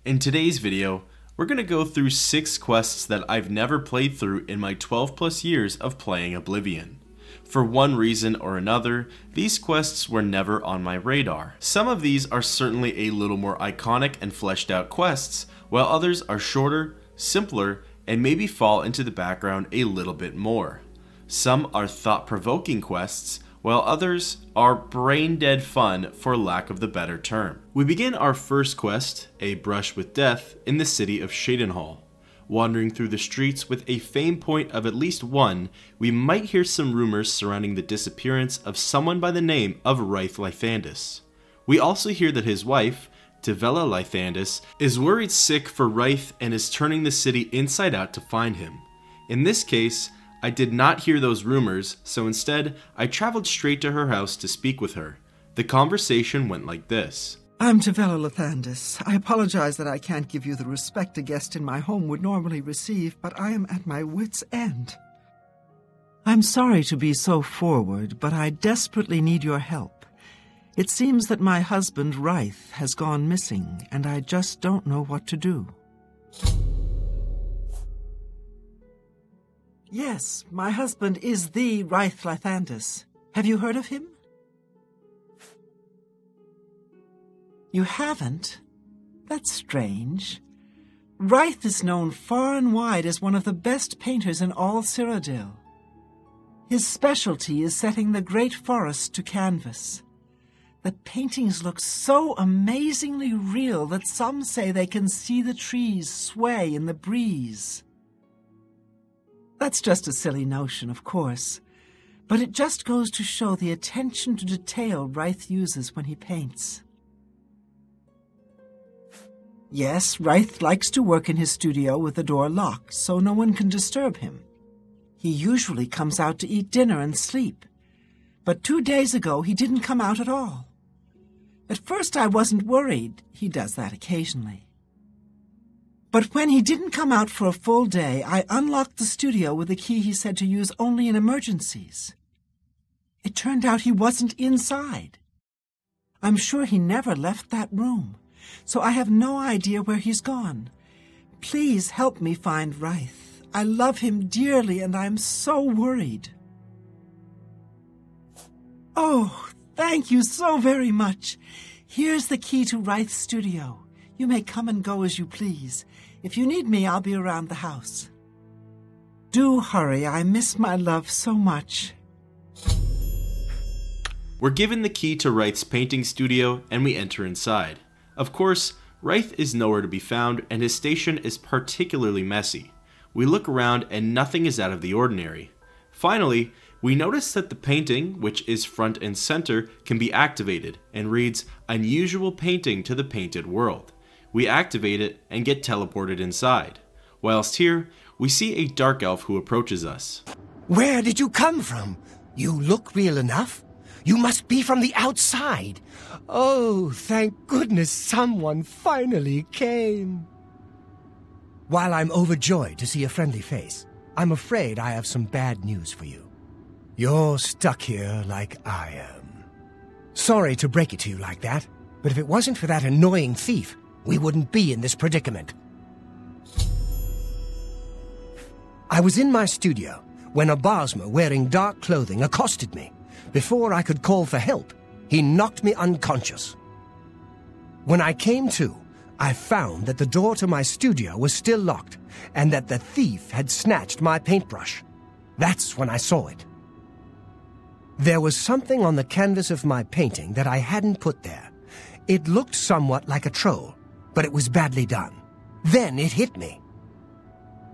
In today's video, we're going to go through 6 quests that I've never played through in my 12 plus years of playing Oblivion. For one reason or another, these quests were never on my radar. Some of these are certainly a little more iconic and fleshed out quests, while others are shorter, simpler, and maybe fall into the background a little bit more. Some are thought-provoking quests, while others are brain-dead fun for lack of the better term. We begin our first quest, A Brush with Death, in the city of Shadenhall. Wandering through the streets with a fame point of at least 1, we might hear some rumors surrounding the disappearance of someone by the name of Ryth Lythandis. We also hear that his wife, Tivella Lythandis, is worried sick for Ryth and is turning the city inside out to find him. In this case, I did not hear those rumors, so instead, I traveled straight to her house to speak with her. The conversation went like this. I'm Tivella Lythandis. I apologize that I can't give you the respect a guest in my home would normally receive, but I am at my wit's end. I'm sorry to be so forward, but I desperately need your help. It seems that my husband, Ryth, has gone missing, and I just don't know what to do. Yes, my husband is the Ryth Lythandis. Have you heard of him? You haven't? That's strange. Ryth is known far and wide as one of the best painters in all Cyrodiil. His specialty is setting the great forest to canvas. The paintings look so amazingly real that some say they can see the trees sway in the breeze. That's just a silly notion, of course, but it just goes to show the attention to detail Ryth uses when he paints. Yes, Ryth likes to work in his studio with the door locked, so no one can disturb him. He usually comes out to eat dinner and sleep, but 2 days ago he didn't come out at all. At first I wasn't worried. He does that occasionally. But when he didn't come out for a full day, I unlocked the studio with a key he said to use only in emergencies. It turned out he wasn't inside. I'm sure he never left that room, so I have no idea where he's gone. Please help me find Ryth. I love him dearly, and I'm so worried. Oh, thank you so very much. Here's the key to Ryth's studio. You may come and go as you please. If you need me, I'll be around the house. Do hurry, I miss my love so much. We're given the key to Ryth's painting studio and we enter inside. Of course, Ryth is nowhere to be found and his station is particularly messy. We look around and nothing is out of the ordinary. Finally, we notice that the painting, which is front and center, can be activated and reads "Unusual painting to the painted world." We activate it and get teleported inside. Whilst here, we see a dark elf who approaches us. Where did you come from? You look real enough. You must be from the outside. Oh, thank goodness someone finally came. While I'm overjoyed to see a friendly face, I'm afraid I have some bad news for you. You're stuck here like I am. Sorry to break it to you like that, but if it wasn't for that annoying thief, we wouldn't be in this predicament. I was in my studio when a Bosmer wearing dark clothing accosted me. Before I could call for help, he knocked me unconscious. When I came to, I found that the door to my studio was still locked and that the thief had snatched my paintbrush. That's when I saw it. There was something on the canvas of my painting that I hadn't put there. It looked somewhat like a troll, but it was badly done. Then it hit me.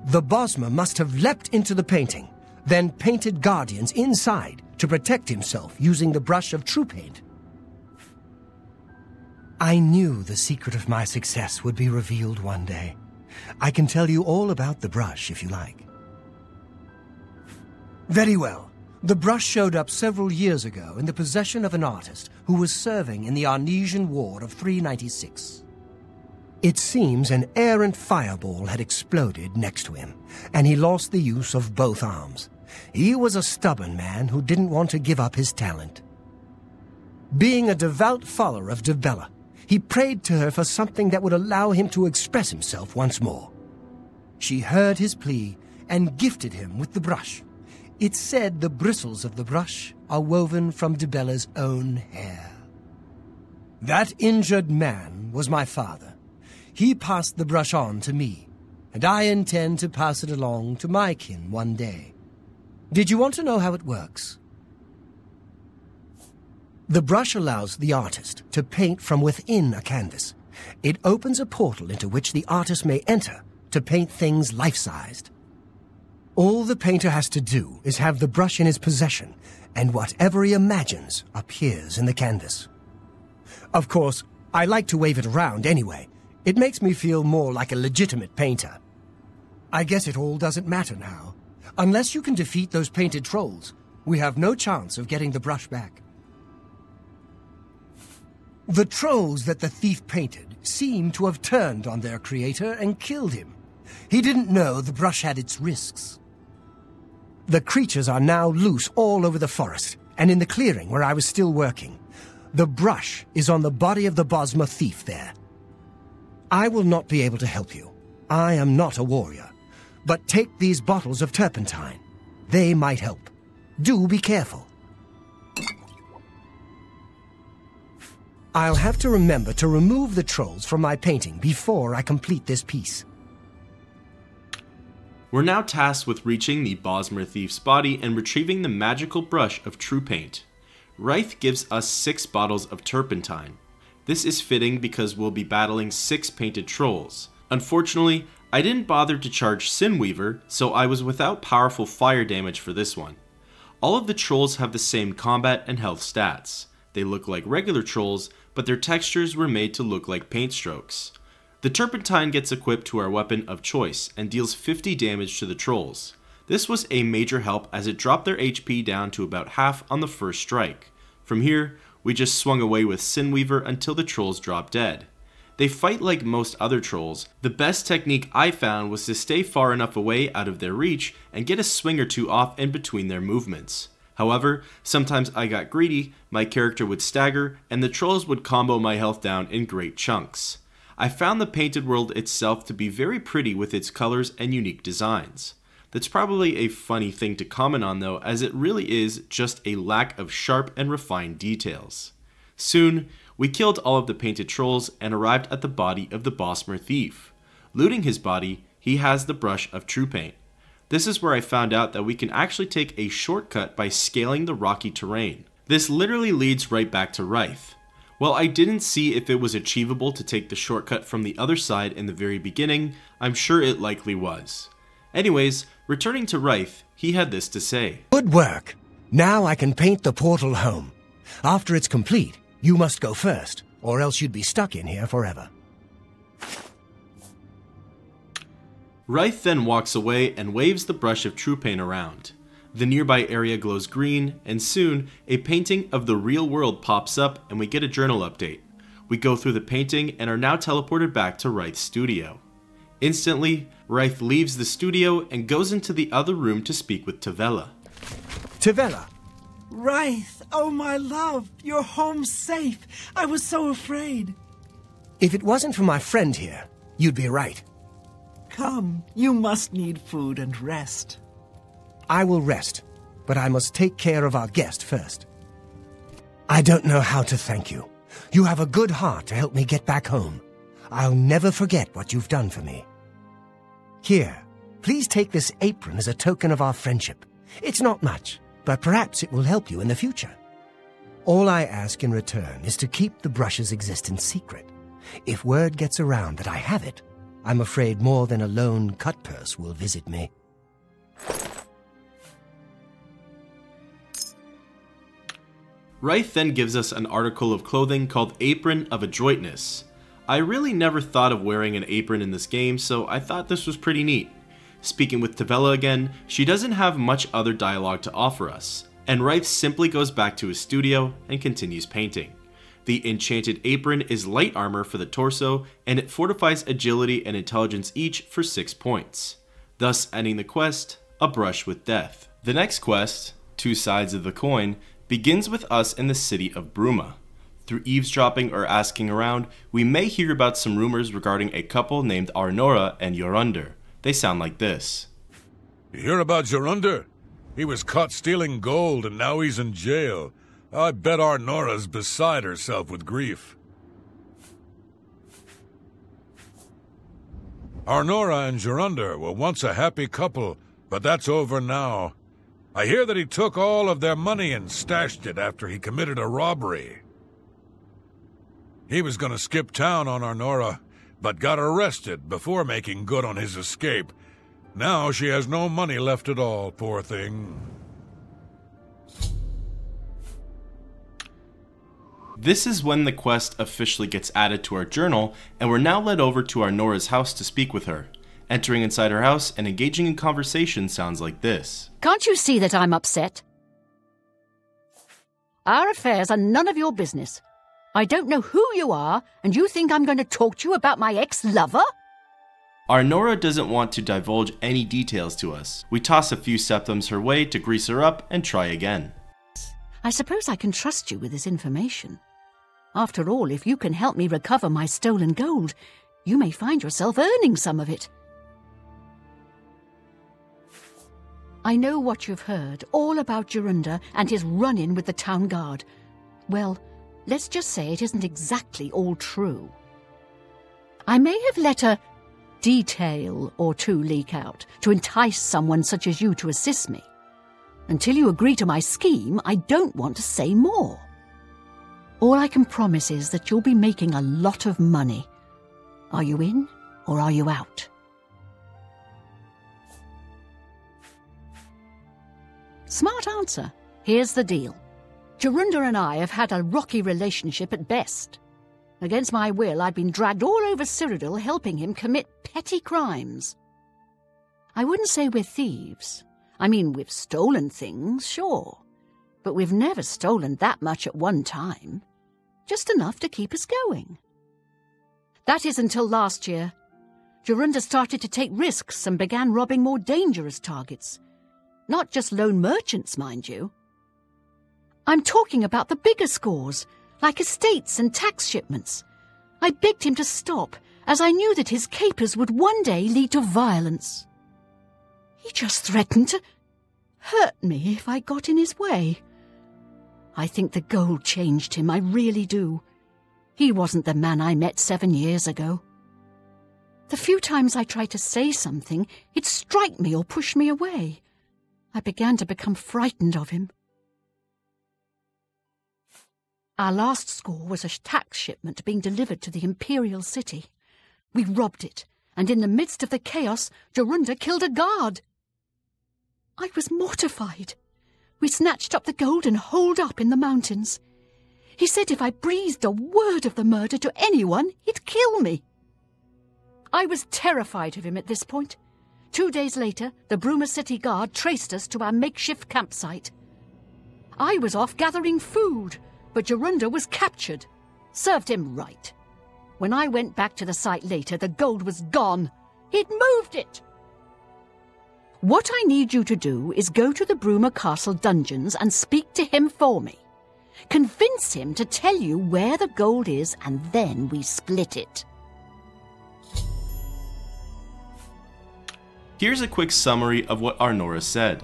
The Bosmer must have leapt into the painting, then painted guardians inside to protect himself using the brush of true paint. I knew the secret of my success would be revealed one day. I can tell you all about the brush if you like. Very well. The brush showed up several years ago in the possession of an artist who was serving in the Arnesian War of 396. It seems an errant fireball had exploded next to him, and he lost the use of both arms. He was a stubborn man who didn't want to give up his talent. Being a devout follower of Tivella, He prayed to her for something that would allow him to express himself once more. She heard his plea and gifted him with the brush. It's said the bristles of the brush are woven from Dibella's own hair. That injured man was my father. He passed the brush on to me, and I intend to pass it along to my kin one day. Did you want to know how it works? The brush allows the artist to paint from within a canvas. It opens a portal into which the artist may enter to paint things life-sized. All the painter has to do is have the brush in his possession, and whatever he imagines appears in the canvas. Of course, I like to wave it around anyway. It makes me feel more like a legitimate painter. I guess it all doesn't matter now. Unless you can defeat those painted trolls, we have no chance of getting the brush back. The trolls that the thief painted seem to have turned on their creator and killed him. He didn't know the brush had its risks. The creatures are now loose all over the forest, and in the clearing where I was still working. The brush is on the body of the Bosmer thief there. I will not be able to help you. I am not a warrior. But take these bottles of turpentine. They might help. Do be careful. I'll have to remember to remove the trolls from my painting before I complete this piece. We're now tasked with reaching the Bosmer thief's body and retrieving the magical brush of true paint. Ryth gives us 6 bottles of turpentine. This is fitting because we'll be battling 6 painted trolls. Unfortunately, I didn't bother to charge Sinweaver, so I was without powerful fire damage for this one. All of the trolls have the same combat and health stats. They look like regular trolls, but their textures were made to look like paint strokes. The turpentine gets equipped to our weapon of choice and deals 50 damage to the trolls. This was a major help as it dropped their HP down to about half on the first strike. From here, we just swung away with Sinweaver until the trolls dropped dead. They fight like most other trolls. The best technique I found was to stay far enough away out of their reach and get a swing or two off in between their movements. However, sometimes I got greedy, my character would stagger, and the trolls would combo my health down in great chunks. I found the painted world itself to be very pretty with its colors and unique designs. That's probably a funny thing to comment on though, as it really is just a lack of sharp and refined details. Soon, we killed all of the painted trolls and arrived at the body of the Bosmer thief. Looting his body, he has the brush of true paint. This is where I found out that we can actually take a shortcut by scaling the rocky terrain. This literally leads right back to Ryth. While I didn't see if it was achievable to take the shortcut from the other side in the very beginning, I'm sure it likely was. Anyways, returning to Ryth, he had this to say. Good work. Now I can paint the portal home. After it's complete, you must go first, or else you'd be stuck in here forever. Ryth then walks away and waves the brush of true paint around. The nearby area glows green, and soon, a painting of the real world pops up and we get a journal update. We go through the painting and are now teleported back to Ryth's studio. Instantly, Ryth leaves the studio and goes into the other room to speak with Tavella. Tavella! Ryth, oh my love, you're home safe. I was so afraid. If it wasn't for my friend here, you'd be right. Come, you must need food and rest. I will rest, but I must take care of our guest first. I don't know how to thank you. You have a good heart to help me get back home. I'll never forget what you've done for me. Here, please take this apron as a token of our friendship. It's not much, but perhaps it will help you in the future. All I ask in return is to keep the brush's existence secret. If word gets around that I have it, I'm afraid more than a lone cut purse will visit me. Ryth then gives us an article of clothing called Apron of Adroitness. I really never thought of wearing an apron in this game, so I thought this was pretty neat. Speaking with Tavella again, she doesn't have much other dialogue to offer us, and Ryth simply goes back to his studio and continues painting. The enchanted apron is light armor for the torso, and it fortifies agility and intelligence each for 6 points, thus ending the quest, A Brush with Death. The next quest, Two Sides of the Coin, begins with us in the city of Bruma. Through eavesdropping or asking around, we may hear about some rumors regarding a couple named Arnora and Yorunder. They sound like this. You hear about Yorunder? He was caught stealing gold and now he's in jail. I bet Arnora's beside herself with grief. Arnora and Yorunder were once a happy couple, but that's over now. I hear that he took all of their money and stashed it after he committed a robbery. He was going to skip town on Arnora, but got arrested before making good on his escape. Now she has no money left at all, poor thing. This is when the quest officially gets added to our journal, and we're now led over to Arnora's house to speak with her. Entering inside her house and engaging in conversation sounds like this. Can't you see that I'm upset? Our affairs are none of your business. I don't know who you are, and you think I'm going to talk to you about my ex-lover? Arnora doesn't want to divulge any details to us. We toss a few septims her way to grease her up and try again. I suppose I can trust you with this information. After all, if you can help me recover my stolen gold, you may find yourself earning some of it. I know what you've heard, all about Yorunder and his run-in with the town guard. Well, let's just say it isn't exactly all true. I may have let a detail or two leak out to entice someone such as you to assist me. Until you agree to my scheme, I don't want to say more. All I can promise is that you'll be making a lot of money. Are you in or are you out? Smart answer. Here's the deal. Yorunder and I have had a rocky relationship at best. Against my will, I've been dragged all over Cyrodiil helping him commit petty crimes. I wouldn't say we're thieves. I mean, we've stolen things, sure. But we've never stolen that much at one time. Just enough to keep us going. That is until last year. Yorunder started to take risks and began robbing more dangerous targets. Not just lone merchants, mind you. I'm talking about the bigger scores, like estates and tax shipments. I begged him to stop, as I knew that his capers would one day lead to violence. He just threatened to hurt me if I got in his way. I think the gold changed him, I really do. He wasn't the man I met 7 years ago. The few times I tried to say something, he'd strike me or push me away. I began to become frightened of him. Our last score was a tax shipment being delivered to the Imperial City. We robbed it, and in the midst of the chaos, Yorunder killed a guard. I was mortified. We snatched up the gold and holed up in the mountains. He said if I breathed a word of the murder to anyone, he'd kill me. I was terrified of him at this point. 2 days later, the Bruma City Guard traced us to our makeshift campsite. I was off gathering food, but Yorunder was captured. Served him right. When I went back to the site later, the gold was gone. He'd moved it. What I need you to do is go to the Bruma Castle dungeons and speak to him for me. Convince him to tell you where the gold is, and then we split it. Here's a quick summary of what Arnora said.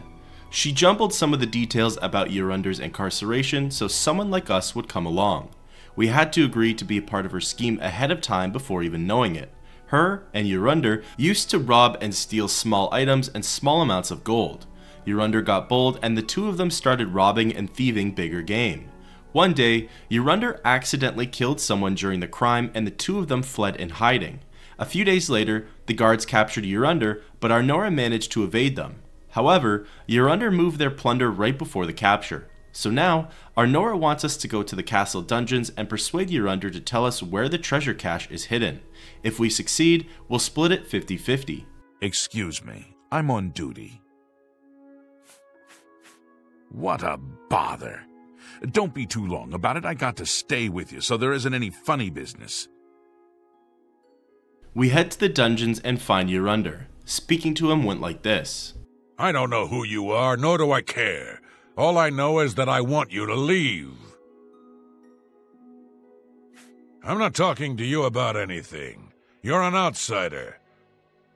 She jumbled some of the details about Yorunder's incarceration so someone like us would come along. We had to agree to be a part of her scheme ahead of time before even knowing it. Her and Yorunder used to rob and steal small items and small amounts of gold. Yorunder got bold and the two of them started robbing and thieving bigger game. One day, Yorunder accidentally killed someone during the crime and the two of them fled in hiding. A few days later, the guards captured Yorunder, but Arnora managed to evade them. However, Yorunder moved their plunder right before the capture. So now, Arnora wants us to go to the castle dungeons and persuade Yorunder to tell us where the treasure cache is hidden. If we succeed, we'll split it 50-50. Excuse me, I'm on duty. What a bother. Don't be too long about it, I got to stay with you, so there isn't any funny business. We head to the dungeons and find Yorunder. Speaking to him went like this. I don't know who you are, nor do I care. All I know is that I want you to leave. I'm not talking to you about anything. You're an outsider.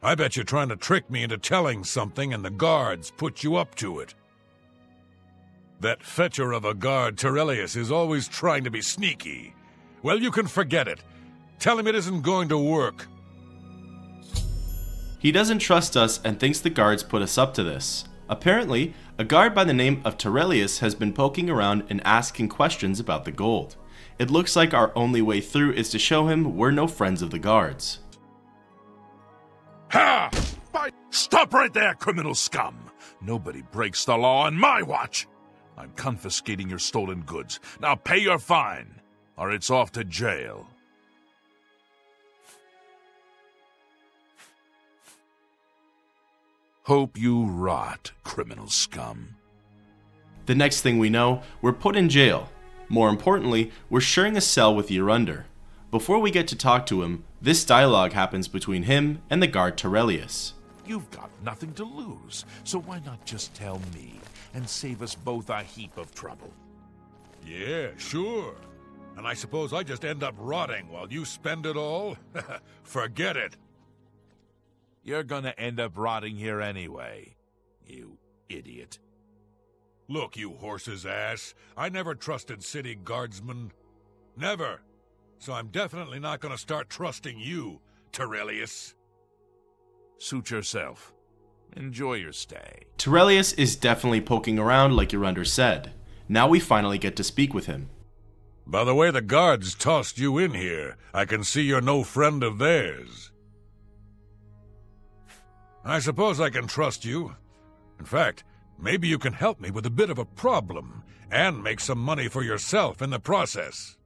I bet you're trying to trick me into telling something and the guards put you up to it. That fetcher of a guard, Terrellius, is always trying to be sneaky. Well, you can forget it. Tell him it isn't going to work. He doesn't trust us and thinks the guards put us up to this. Apparently, a guard by the name of Terrellius has been poking around and asking questions about the gold. It looks like our only way through is to show him we're no friends of the guards. Ha! Stop right there, criminal scum! Nobody breaks the law on my watch! I'm confiscating your stolen goods. Now pay your fine, or it's off to jail. Hope you rot, criminal scum. The next thing we know, we're put in jail. More importantly, we're sharing a cell with Eurunder. Before we get to talk to him, this dialogue happens between him and the guard Terrellius. You've got nothing to lose, so why not just tell me and save us both a heap of trouble? Yeah, sure. And I suppose I just end up rotting while you spend it all? Forget it. You're gonna end up rotting here anyway, you idiot. Look, you horse's ass. I never trusted city guardsmen. Never. So I'm definitely not gonna start trusting you, Terrellius. Suit yourself. Enjoy your stay. Terrellius is definitely poking around like Eurunder said. Now we finally get to speak with him. By the way the guards tossed you in here, I can see you're no friend of theirs. I suppose I can trust you. In fact, maybe you can help me with a bit of a problem, and make some money for yourself in the process.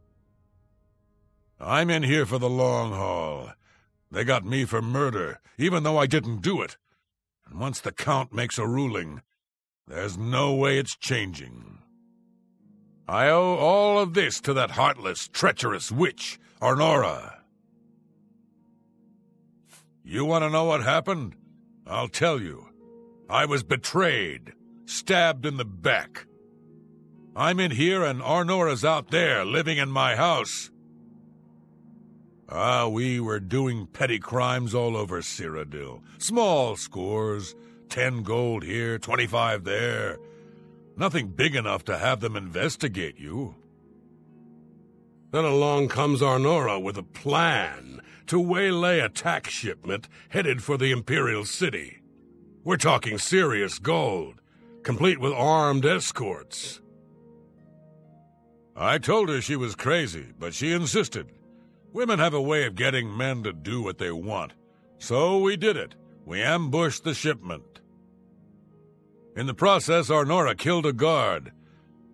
I'm in here for the long haul. They got me for murder, even though I didn't do it. And once the Count makes a ruling, there's no way it's changing. I owe all of this to that heartless, treacherous witch, Arnora. You want to know what happened? I'll tell you. I was betrayed, stabbed in the back. I'm in here and Arnora's out there, living in my house. We were doing petty crimes all over Cyrodiil. Small scores, 10 gold here, 25 there. Nothing big enough to have them investigate you. Then along comes Arnora with a plan to waylay a tax shipment headed for the Imperial City. We're talking serious gold, complete with armed escorts. I told her she was crazy, but she insisted. Women have a way of getting men to do what they want. So we did it. We ambushed the shipment. In the process, Arnora killed a guard.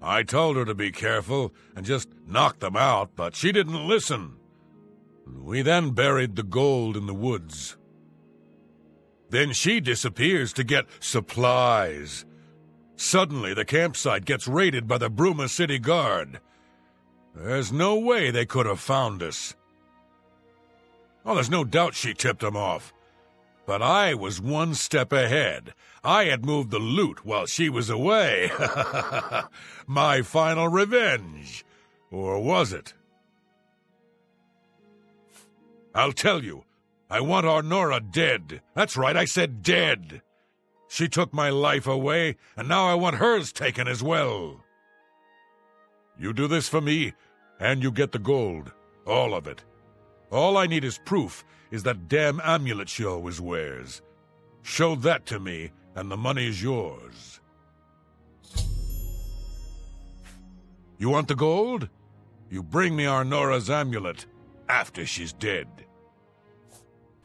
I told her to be careful and just knock them out, but she didn't listen. We then buried the gold in the woods. Then she disappears to get supplies. Suddenly, the campsite gets raided by the Bruma City Guard. There's no way they could have found us. Oh, there's no doubt she tipped them off. But I was one step ahead. I had moved the loot while she was away. My final revenge. Or was it? I'll tell you. I want Arnora dead. That's right, I said dead. She took my life away, and now I want hers taken as well. You do this for me, and you get the gold. All of it. All I need is proof is that damn amulet she always wears. Show that to me, and the money's yours. You want the gold? You bring me Arnora's amulet after she's dead.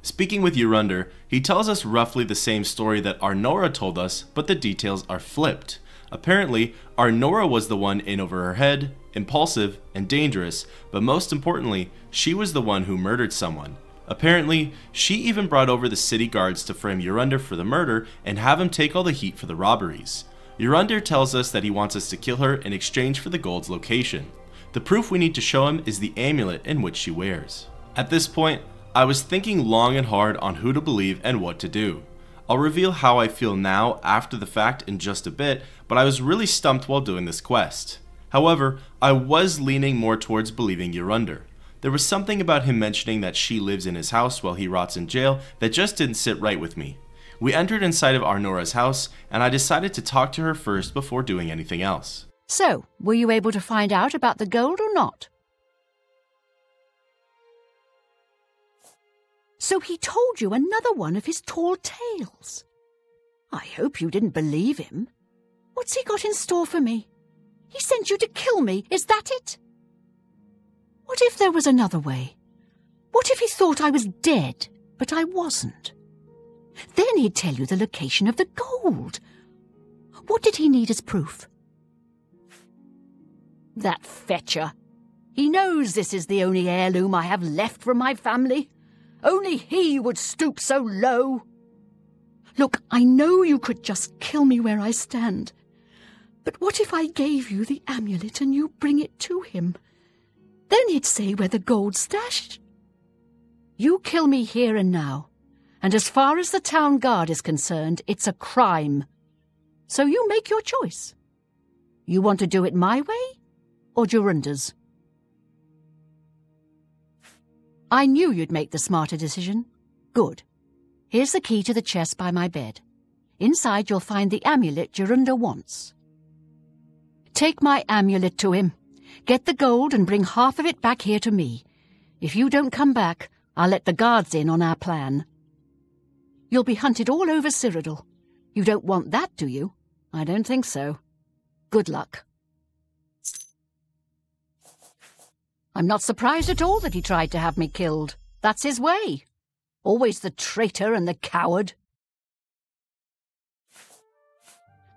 Speaking with Eurunder, he tells us roughly the same story that Arnora told us, but the details are flipped. Apparently, Arnora was the one in over her head, impulsive, and dangerous, but most importantly, she was the one who murdered someone. Apparently, she even brought over the city guards to frame Eurunder for the murder and have him take all the heat for the robberies. Eurunder tells us that he wants us to kill her in exchange for the gold's location. The proof we need to show him is the amulet in which she wears. At this point, I was thinking long and hard on who to believe and what to do. I'll reveal how I feel now after the fact in just a bit, but I was really stumped while doing this quest. However, I was leaning more towards believing Eurunder. There was something about him mentioning that she lives in his house while he rots in jail that just didn't sit right with me. We entered inside of Arnora's house, and I decided to talk to her first before doing anything else. So, were you able to find out about the gold or not? So he told you another one of his tall tales. I hope you didn't believe him. What's he got in store for me? He sent you to kill me, is that it? What if there was another way? What if he thought I was dead, but I wasn't? Then he'd tell you the location of the gold. What did he need as proof? That fetcher. He knows this is the only heirloom I have left from my family. Only he would stoop so low. Look, I know you could just kill me where I stand. But what if I gave you the amulet and you bring it to him? Then he'd say where the gold's stashed. You kill me here and now, and as far as the town guard is concerned, it's a crime. So you make your choice. You want to do it my way, or Jorunder's? I knew you'd make the smarter decision. Good. Here's the key to the chest by my bed. Inside you'll find the amulet Jorunder wants. Take my amulet to him. Get the gold and bring half of it back here to me. If you don't come back, I'll let the guards in on our plan. You'll be hunted all over Cyrodiil. You don't want that, do you? I don't think so. Good luck. I'm not surprised at all that he tried to have me killed. That's his way. Always the traitor and the coward.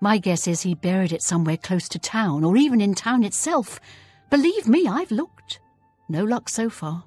My guess is he buried it somewhere close to town, or even in town itself. Believe me, I've looked. No luck so far.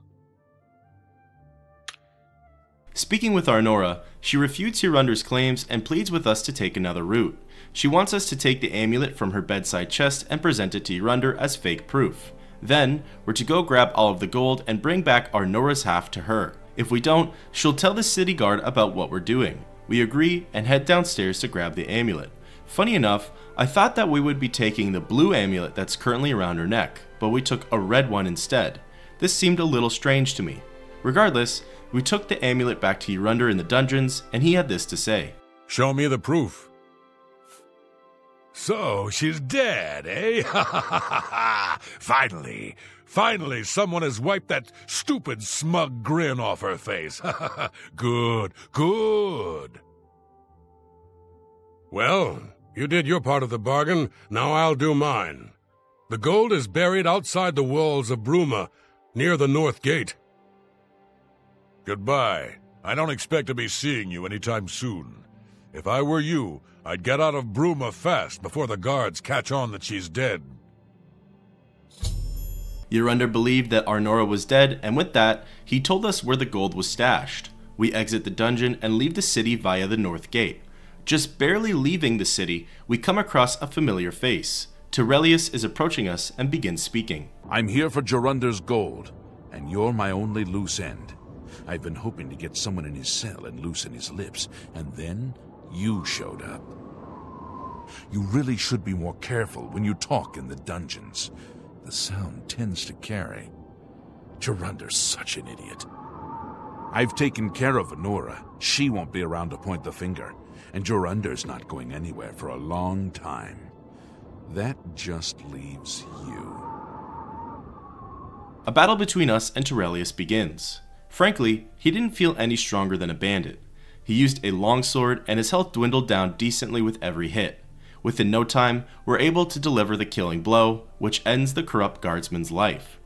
Speaking with Arnora, she refutes Jorunder's claims and pleads with us to take another route. She wants us to take the amulet from her bedside chest and present it to Jorunder as fake proof. Then, we're to go grab all of the gold and bring back Arnora's half to her. If we don't, she'll tell the city guard about what we're doing. We agree and head downstairs to grab the amulet. Funny enough, I thought that we would be taking the blue amulet that's currently around her neck, but we took a red one instead. This seemed a little strange to me. Regardless, we took the amulet back to Jorunder in the dungeons, and he had this to say. Show me the proof. So, she's dead, eh? Ha ha ha ha ha! Finally, someone has wiped that stupid, smug grin off her face. Ha ha ha! Good. Well, you did your part of the bargain, now I'll do mine. The gold is buried outside the walls of Bruma, near the North Gate. Goodbye. I don't expect to be seeing you anytime soon. If I were you, I'd get out of Bruma fast before the guards catch on that she's dead. Jorunder believed that Arnora was dead, and with that, he told us where the gold was stashed. We exit the dungeon and leave the city via the North Gate. Just barely leaving the city, we come across a familiar face. Tirelius is approaching us and begins speaking. I'm here for Jorunder's gold, and you're my only loose end. I've been hoping to get someone in his cell and loosen his lips, and then you showed up. You really should be more careful when you talk in the dungeons. The sound tends to carry. Jorunder's such an idiot. I've taken care of Arnora. She won't be around to point the finger, and Jorunder's not going anywhere for a long time. That just leaves you. A battle between us and Tirelius begins. Frankly, he didn't feel any stronger than a bandit. He used a longsword and his health dwindled down decently with every hit. Within no time, we're able to deliver the killing blow, which ends the corrupt guardsman's life.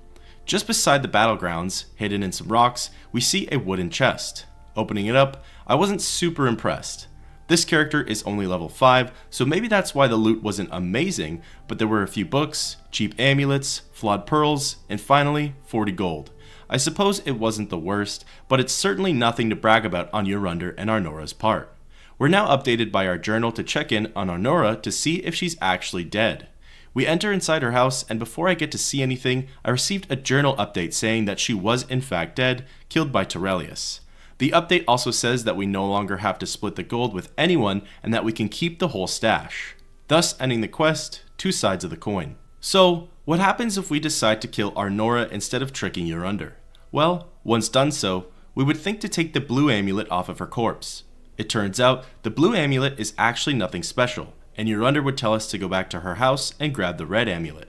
Just beside the battlegrounds, hidden in some rocks, we see a wooden chest. Opening it up, I wasn't super impressed. This character is only level 5, so maybe that's why the loot wasn't amazing, but there were a few books, cheap amulets, flawed pearls, and finally, 40 gold. I suppose it wasn't the worst, but it's certainly nothing to brag about on Jorunder and Arnora's part. We're now updated by our journal to check in on Arnora to see if she's actually dead. We enter inside her house, and before I get to see anything, I received a journal update saying that she was in fact dead, killed by Tirelius. The update also says that we no longer have to split the gold with anyone and that we can keep the whole stash, thus ending the quest, two sides of the coin. So, what happens if we decide to kill Arnora instead of tricking Jorunder? Well, once done so, we would think to take the blue amulet off of her corpse. It turns out the blue amulet is actually nothing special, and Jorundur would tell us to go back to her house and grab the red amulet,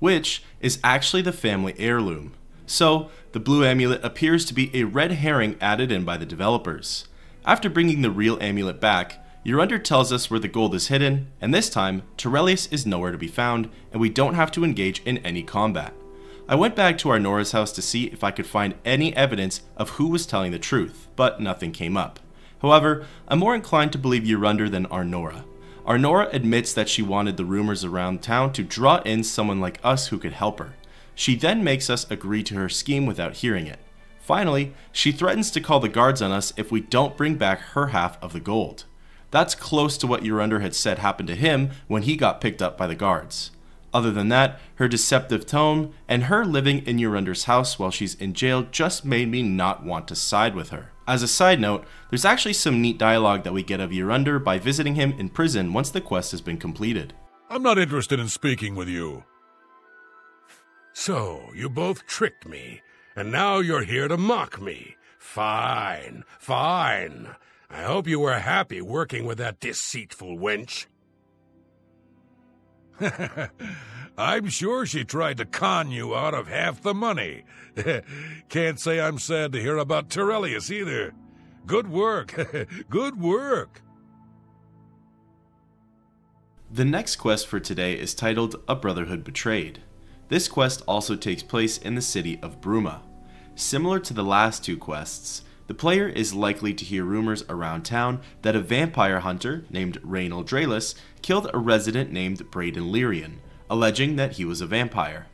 which is actually the family heirloom. So, the blue amulet appears to be a red herring added in by the developers. After bringing the real amulet back, Jorundur tells us where the gold is hidden, and this time, Turelius is nowhere to be found, and we don't have to engage in any combat. I went back to Arnora's house to see if I could find any evidence of who was telling the truth, but nothing came up. However, I'm more inclined to believe Jorundur than Arnora. Arnora admits that she wanted the rumors around town to draw in someone like us who could help her. She then makes us agree to her scheme without hearing it. Finally, she threatens to call the guards on us if we don't bring back her half of the gold. That's close to what Jorundur had said happened to him when he got picked up by the guards. Other than that, her deceptive tone and her living in Jorundur's house while she's in jail just made me not want to side with her. As a side note, there's actually some neat dialogue that we get of Jorundur by visiting him in prison once the quest has been completed. I'm not interested in speaking with you. So, you both tricked me, and now you're here to mock me. Fine, fine. I hope you were happy working with that deceitful wench. I'm sure she tried to con you out of half the money. Can't say I'm sad to hear about Turelius either. Good work, good work. The next quest for today is titled A Brotherhood Betrayed. This quest also takes place in the city of Bruma. Similar to the last two quests, the player is likely to hear rumors around town that a vampire hunter named Raynal Draelis killed a resident named Braden Lyrian, alleging that he was a vampire.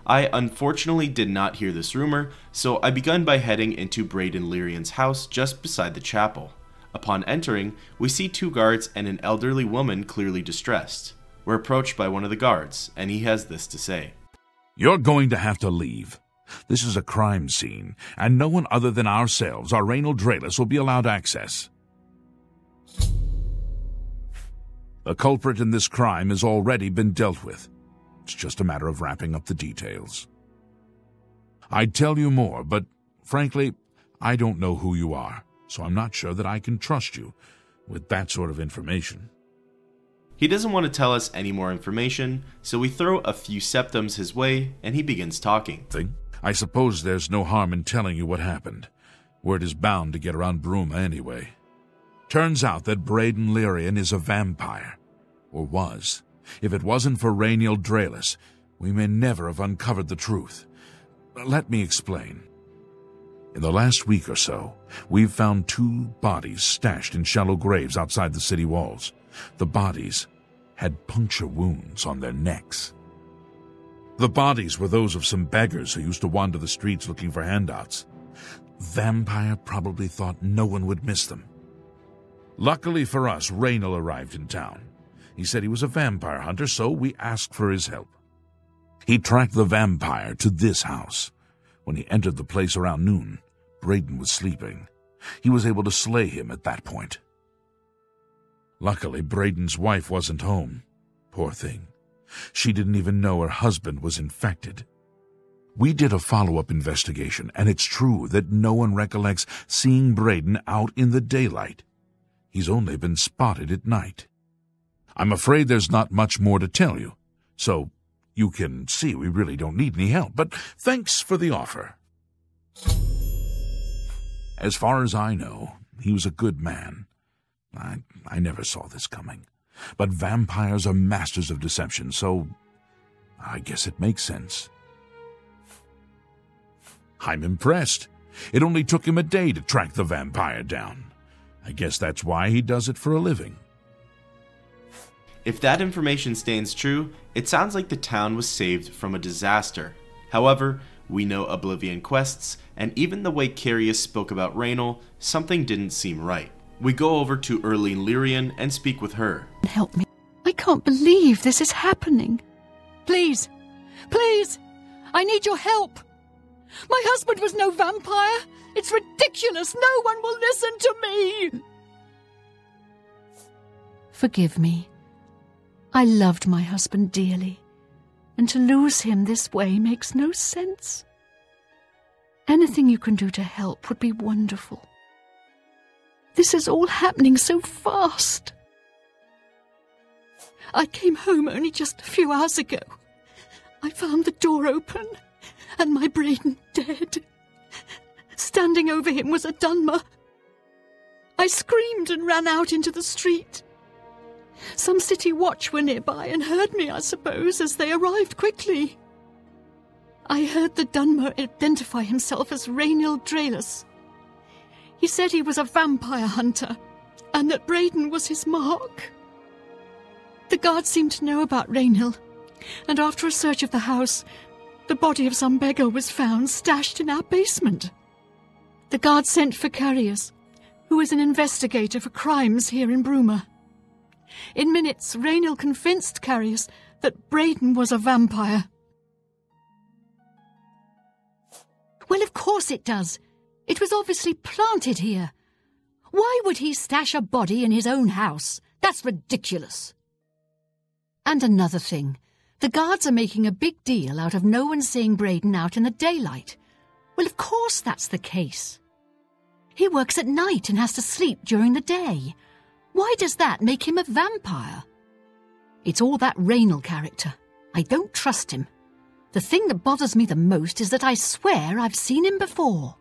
I unfortunately did not hear this rumor, so I begun by heading into Braden Lyrian's house just beside the chapel. Upon entering, we see two guards and an elderly woman clearly distressed. We're approached by one of the guards, and he has this to say. You're going to have to leave. This is a crime scene, and no one other than ourselves, our Raynal Draelis, will be allowed access. The culprit in this crime has already been dealt with. It's just a matter of wrapping up the details. I'd tell you more, but frankly, I don't know who you are, so I'm not sure that I can trust you with that sort of information. He doesn't want to tell us any more information, so we throw a few septums his way, and he begins talking. I suppose there's no harm in telling you what happened. Word is bound to get around Bruma anyway. Turns out that Braden Lyrian is a vampire. Or was. If it wasn't for Raynal Draelis, we may never have uncovered the truth. Let me explain. In the last week or so, we've found 2 bodies stashed in shallow graves outside the city walls. The bodies had puncture wounds on their necks. The bodies were those of some beggars who used to wander the streets looking for handouts. Vampire probably thought no one would miss them. Luckily for us, Raynal arrived in town. He said he was a vampire hunter, so we asked for his help. He tracked the vampire to this house. When he entered the place around noon, Braden was sleeping. He was able to slay him at that point. Luckily, Braden's wife wasn't home. Poor thing. She didn't even know her husband was infected. We did a follow-up investigation, and it's true that no one recollects seeing Braden out in the daylight. He's only been spotted at night. I'm afraid there's not much more to tell you, so you can see we really don't need any help, but thanks for the offer. As far as I know, he was a good man. I never saw this coming. But vampires are masters of deception, so I guess it makes sense. I'm impressed. It only took him a day to track the vampire down. I guess that's why he does it for a living. If that information stands true, it sounds like the town was saved from a disaster. However, we know Oblivion quests, and even the way Carius spoke about Raynal, something didn't seem right. We go over to Erlene Lyrian and speak with her. Help me. I can't believe this is happening. Please, please, I need your help. My husband was no vampire. It's ridiculous. No one will listen to me. Forgive me. I loved my husband dearly, and to lose him this way makes no sense. Anything you can do to help would be wonderful. This is all happening so fast. I came home only just a few hours ago. I found the door open and my Braden dead. Standing over him was a Dunmer. I screamed and ran out into the street. Some city watch were nearby and heard me, I suppose, as they arrived quickly. I heard the Dunmer identify himself as Rainiel Draelus. He said he was a vampire hunter, and that Braden was his mark. The guards seemed to know about Rainiel, and after a search of the house, the body of some beggar was found stashed in our basement. The guards sent for Carius, who is an investigator for crimes here in Bruma. In minutes, Rainiel convinced Carius that Braden was a vampire. Well, of course it does. It was obviously planted here. Why would he stash a body in his own house? That's ridiculous. And another thing. The guards are making a big deal out of no one seeing Braden out in the daylight. Well, of course that's the case. He works at night and has to sleep during the day. Why does that make him a vampire? It's all that Rainiel character. I don't trust him. The thing that bothers me the most is that I swear I've seen him before.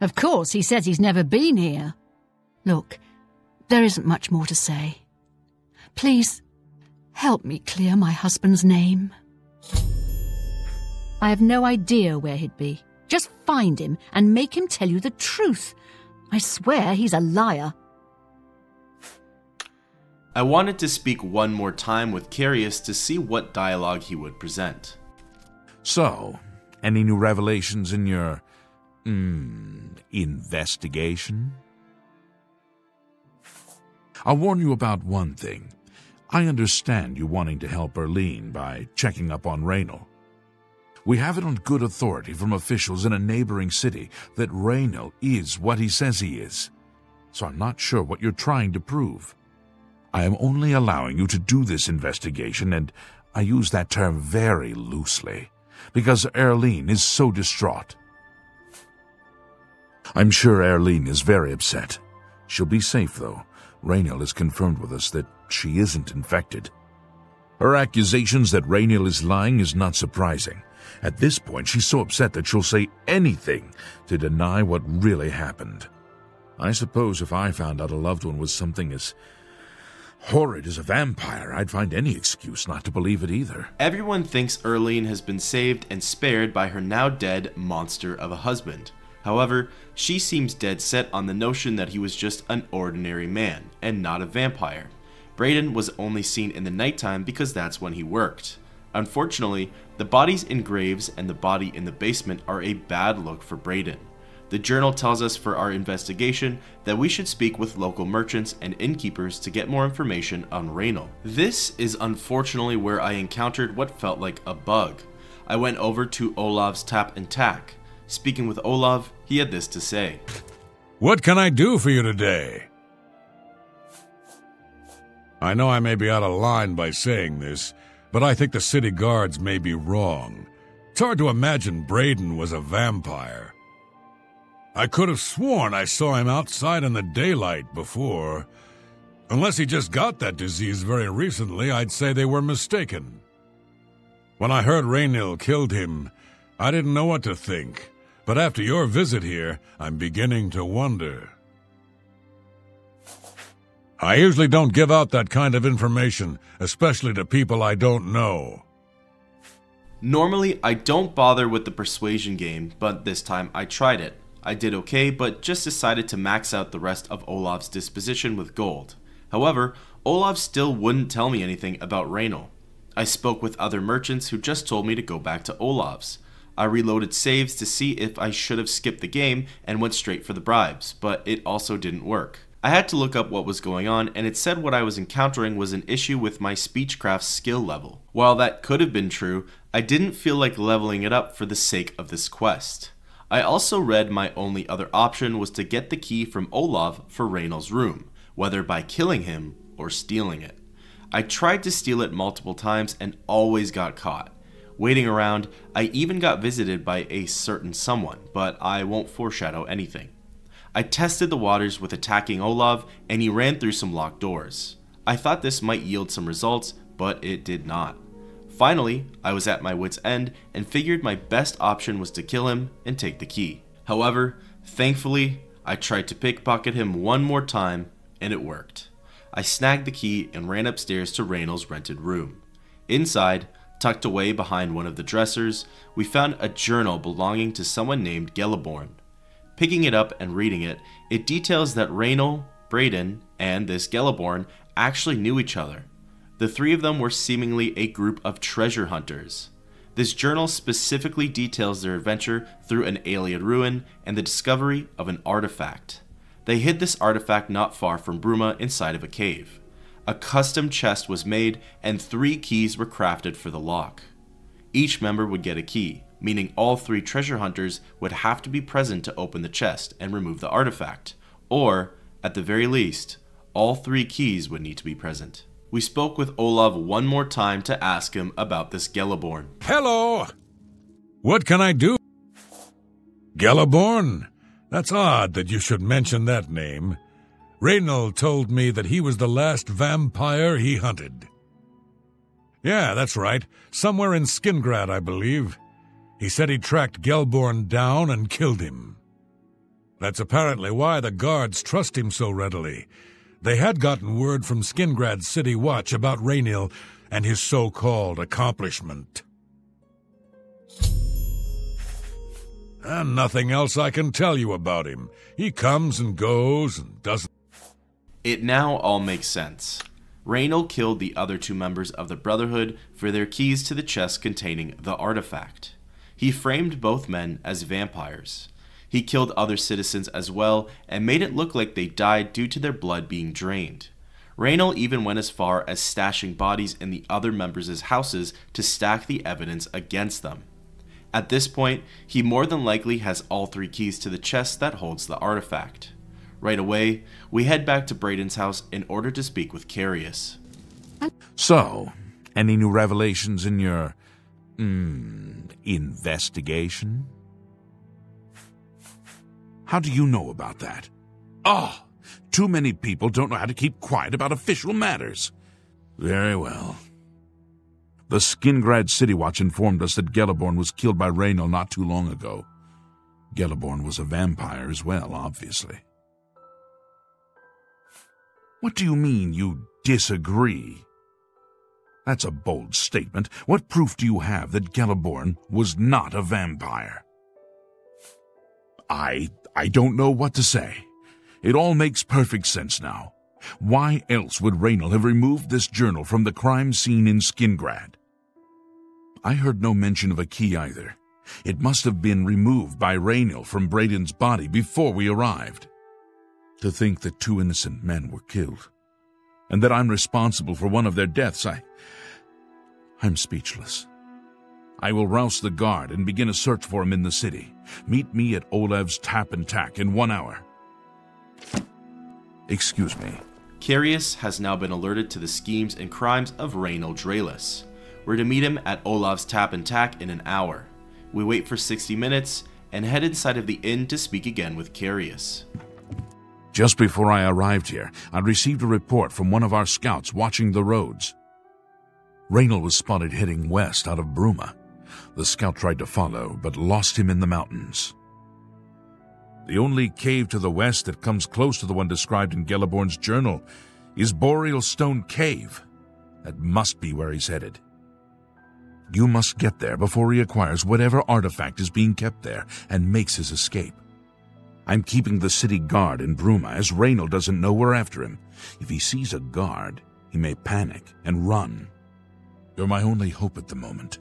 Of course, he says he's never been here. Look, there isn't much more to say. Please, help me clear my husband's name. I have no idea where he'd be. Just find him and make him tell you the truth. I swear he's a liar. I wanted to speak one more time with Carius to see what dialogue he would present. So, any new revelations in your, investigation? I'll warn you about one thing. I understand you wanting to help Erlene by checking up on Rainiel. We have it on good authority from officials in a neighboring city that Rainiel is what he says he is. So I'm not sure what you're trying to prove. I am only allowing you to do this investigation, and I use that term very loosely, because Erlene is so distraught. I'm sure Erlene is very upset. She'll be safe, though. Rainiel has confirmed with us that she isn't infected. Her accusations that Rainiel is lying is not surprising. At this point, she's so upset that she'll say anything to deny what really happened. I suppose if I found out a loved one was something as horrid as a vampire, I'd find any excuse not to believe it either. Everyone thinks Erlene has been saved and spared by her now dead monster of a husband. However, she seems dead set on the notion that he was just an ordinary man and not a vampire. Braden was only seen in the nighttime because that's when he worked. Unfortunately, the bodies in graves and the body in the basement are a bad look for Braden. The journal tells us for our investigation that we should speak with local merchants and innkeepers to get more information on Rainiel. This is unfortunately where I encountered what felt like a bug. I went over to Olav's Tap and Tack. Speaking with Olav, he had this to say. What can I do for you today? I know I may be out of line by saying this, but I think the city guards may be wrong. It's hard to imagine Braden was a vampire. I could have sworn I saw him outside in the daylight before. Unless he just got that disease very recently, I'd say they were mistaken. When I heard Rainiel killed him, I didn't know what to think. But after your visit here, I'm beginning to wonder. I usually don't give out that kind of information, especially to people I don't know. Normally, I don't bother with the persuasion game, but this time I tried it. I did okay, but just decided to max out the rest of Olav's disposition with gold. However, Olav still wouldn't tell me anything about Rainiel. I spoke with other merchants who just told me to go back to Olav's. I reloaded saves to see if I should have skipped the game and went straight for the bribes, but it also didn't work. I had to look up what was going on, and it said what I was encountering was an issue with my speechcraft skill level. While that could have been true, I didn't feel like leveling it up for the sake of this quest. I also read my only other option was to get the key from Olav for Rainiel's room, whether by killing him or stealing it. I tried to steal it multiple times and always got caught. Waiting around, I even got visited by a certain someone, but I won't foreshadow anything. I tested the waters with attacking Olav, and he ran through some locked doors. I thought this might yield some results, but it did not. Finally, I was at my wit's end and figured my best option was to kill him and take the key. However, thankfully, I tried to pickpocket him one more time, and it worked. I snagged the key and ran upstairs to Raynol's rented room. Inside, tucked away behind one of the dressers, we found a journal belonging to someone named Geliborn. Picking it up and reading it, it details that Raynol, Braden, and this Geliborn actually knew each other. The three of them were seemingly a group of treasure hunters. This journal specifically details their adventure through an alien ruin and the discovery of an artifact. They hid this artifact not far from Bruma inside of a cave. A custom chest was made and 3 keys were crafted for the lock. Each member would get a key, meaning all 3 treasure hunters would have to be present to open the chest and remove the artifact, or, at the very least, all 3 keys would need to be present. We spoke with Olav one more time to ask him about this Geliborn. Hello! What can I do? Geliborn? That's odd that you should mention that name. Raynol told me that he was the last vampire he hunted. Yeah, that's right. Somewhere in Skingrad, I believe. He said he tracked Geliborn down and killed him. That's apparently why the guards trust him so readily. They had gotten word from Skingrad's City Watch about Raynil and his so-called accomplishment. And nothing else I can tell you about him. He comes and goes and doesn't... It now all makes sense. Raynil killed the other 2 members of the Brotherhood for their keys to the chest containing the artifact. He framed both men as vampires. He killed other citizens as well and made it look like they died due to their blood being drained. Raynil even went as far as stashing bodies in the other members' houses to stack the evidence against them. At this point, he more than likely has all 3 keys to the chest that holds the artifact. Right away, we head back to Braden's house in order to speak with Carius. So, any new revelations in your, investigation? How do you know about that? Oh, too many people don't know how to keep quiet about official matters. Very well. The Skingrad City Watch informed us that Geliborn was killed by Raynil not too long ago. Geliborn was a vampire as well, obviously. What do you mean you disagree? That's a bold statement. What proof do you have that Geliborn was not a vampire? I don't know what to say. It all makes perfect sense now. Why else would Raynil have removed this journal from the crime scene in Skingrad? I heard no mention of a key either. It must have been removed by Raynil from Braden's body before we arrived. To think that 2 innocent men were killed, and that I'm responsible for one of their deaths, I'm speechless. I will rouse the guard and begin a search for him in the city. Meet me at Olav's Tap and Tack in 1 hour. Excuse me. Carius has now been alerted to the schemes and crimes of Raynil Draelis. We're to meet him at Olav's Tap and Tack in an hour. We wait for 60 minutes and head inside of the inn to speak again with Carius. Just before I arrived here, I received a report from one of our scouts watching the roads. Raynil was spotted heading west out of Bruma. The scout tried to follow, but lost him in the mountains. The only cave to the west that comes close to the one described in Geliborn's journal is Boreal Stone Cave. That must be where he's headed. You must get there before he acquires whatever artifact is being kept there and makes his escape. I'm keeping the city guard in Bruma, as Raynil doesn't know we're after him. If he sees a guard, he may panic and run. You're my only hope at the moment.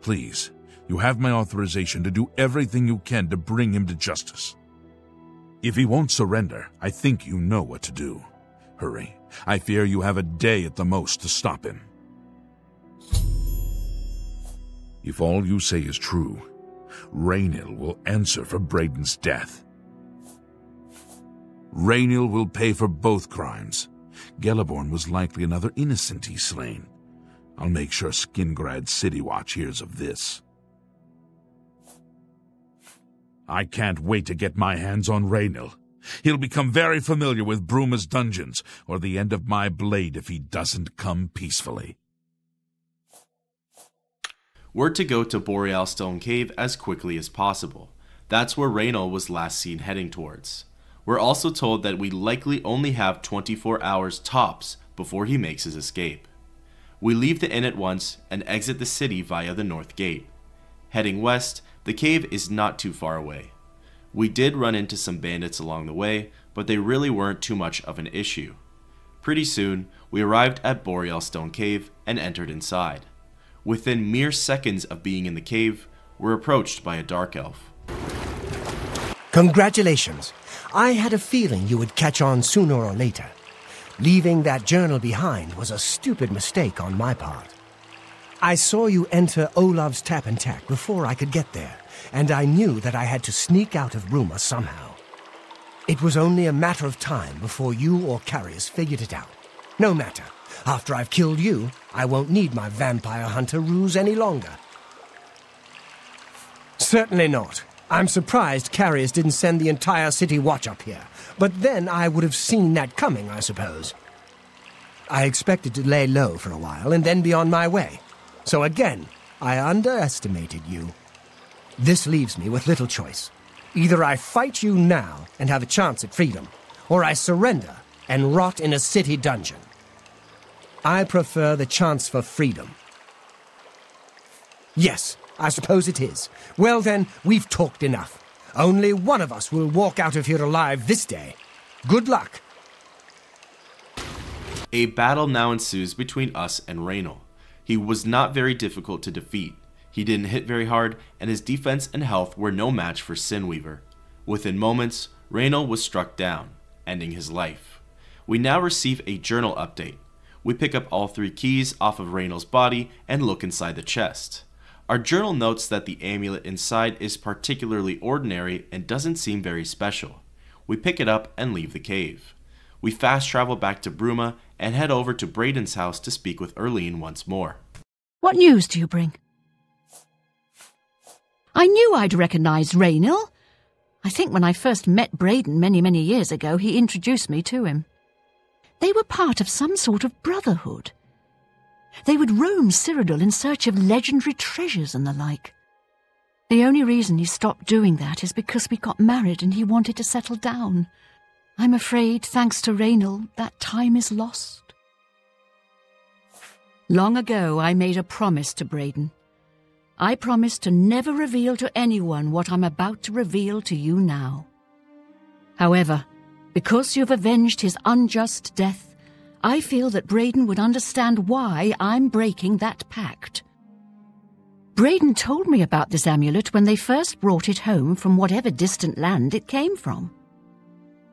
Please, you have my authorization to do everything you can to bring him to justice. If he won't surrender, I think you know what to do. Hurry. I fear you have a day at the most to stop him. If all you say is true, Raynil will answer for Braden's death. Raynil will pay for both crimes. Geliborn was likely another innocent he's slain. I'll make sure Skingrad City Watch hears of this. I can't wait to get my hands on Raynil. He'll become very familiar with Bruma's dungeons, or the end of my blade if he doesn't come peacefully. We're to go to Boreal Stone Cave as quickly as possible. That's where Raynil was last seen heading towards. We're also told that we likely only have 24 hours tops before he makes his escape. We leave the inn at once and exit the city via the north gate. Heading west, the cave is not too far away. We did run into some bandits along the way, but they really weren't too much of an issue. Pretty soon, we arrived at Boreal Stone Cave and entered inside. Within mere seconds of being in the cave, we're approached by a dark elf. Congratulations. I had a feeling you would catch on sooner or later. Leaving that journal behind was a stupid mistake on my part. I saw you enter Olav's Tap and Tack before I could get there, and I knew that I had to sneak out of Bruma somehow. It was only a matter of time before you or Carius figured it out. No matter. After I've killed you, I won't need my vampire hunter ruse any longer. Certainly not. I'm surprised Carius didn't send the entire city watch up here, but then I would have seen that coming, I suppose. I expected to lay low for a while and then be on my way. So again, I underestimated you. This leaves me with little choice. Either I fight you now and have a chance at freedom, or I surrender and rot in a city dungeon. I prefer the chance for freedom. Yes, I suppose it is. Well then, we've talked enough. Only one of us will walk out of here alive this day. Good luck. A battle now ensues between us and Raynil. He was not very difficult to defeat. He didn't hit very hard, and his defense and health were no match for Sinweaver. Within moments, Raynil was struck down, ending his life. We now receive a journal update. We pick up all 3 keys off of Raynil's body and look inside the chest. Our journal notes that the amulet inside is particularly ordinary and doesn't seem very special. We pick it up and leave the cave. We fast travel back to Bruma and head over to Braden's house to speak with Erlene once more. What news do you bring? I knew I'd recognise Raynil. I think when I first met Braden many years ago, he introduced me to him. They were part of some sort of brotherhood. They would roam Cyrodiil in search of legendary treasures and the like. The only reason he stopped doing that is because we got married and he wanted to settle down. I'm afraid, thanks to Raynil, that time is lost. Long ago, I made a promise to Braden. I promised to never reveal to anyone what I'm about to reveal to you now. However, because you've avenged his unjust death, I feel that Braden would understand why I'm breaking that pact. Braden told me about this amulet when they first brought it home from whatever distant land it came from.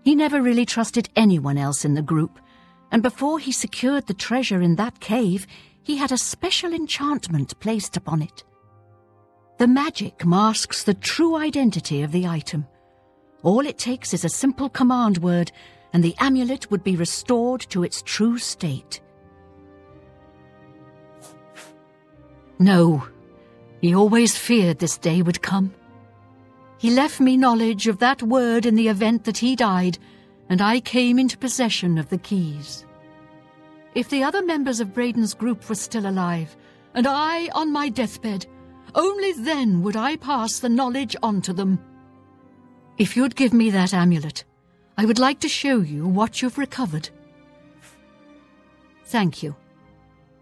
He never really trusted anyone else in the group, and before he secured the treasure in that cave, he had a special enchantment placed upon it. The magic masks the true identity of the item. All it takes is a simple command word, and the amulet would be restored to its true state. No, he always feared this day would come. He left me knowledge of that word in the event that he died, and I came into possession of the keys. If the other members of Braden's group were still alive, and I on my deathbed, only then would I pass the knowledge on to them. If you'd give me that amulet, I would like to show you what you've recovered. Thank you.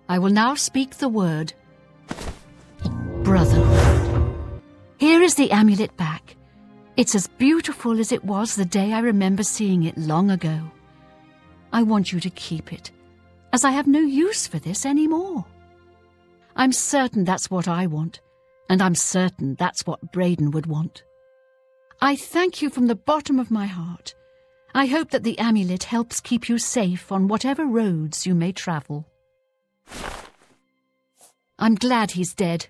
I will now speak the word brotherhood. Here is the amulet back. It's as beautiful as it was the day I remember seeing it long ago. I want you to keep it, as I have no use for this anymore. I'm certain that's what I want, and I'm certain that's what Braden would want. I thank you from the bottom of my heart. I hope that the amulet helps keep you safe on whatever roads you may travel. I'm glad he's dead.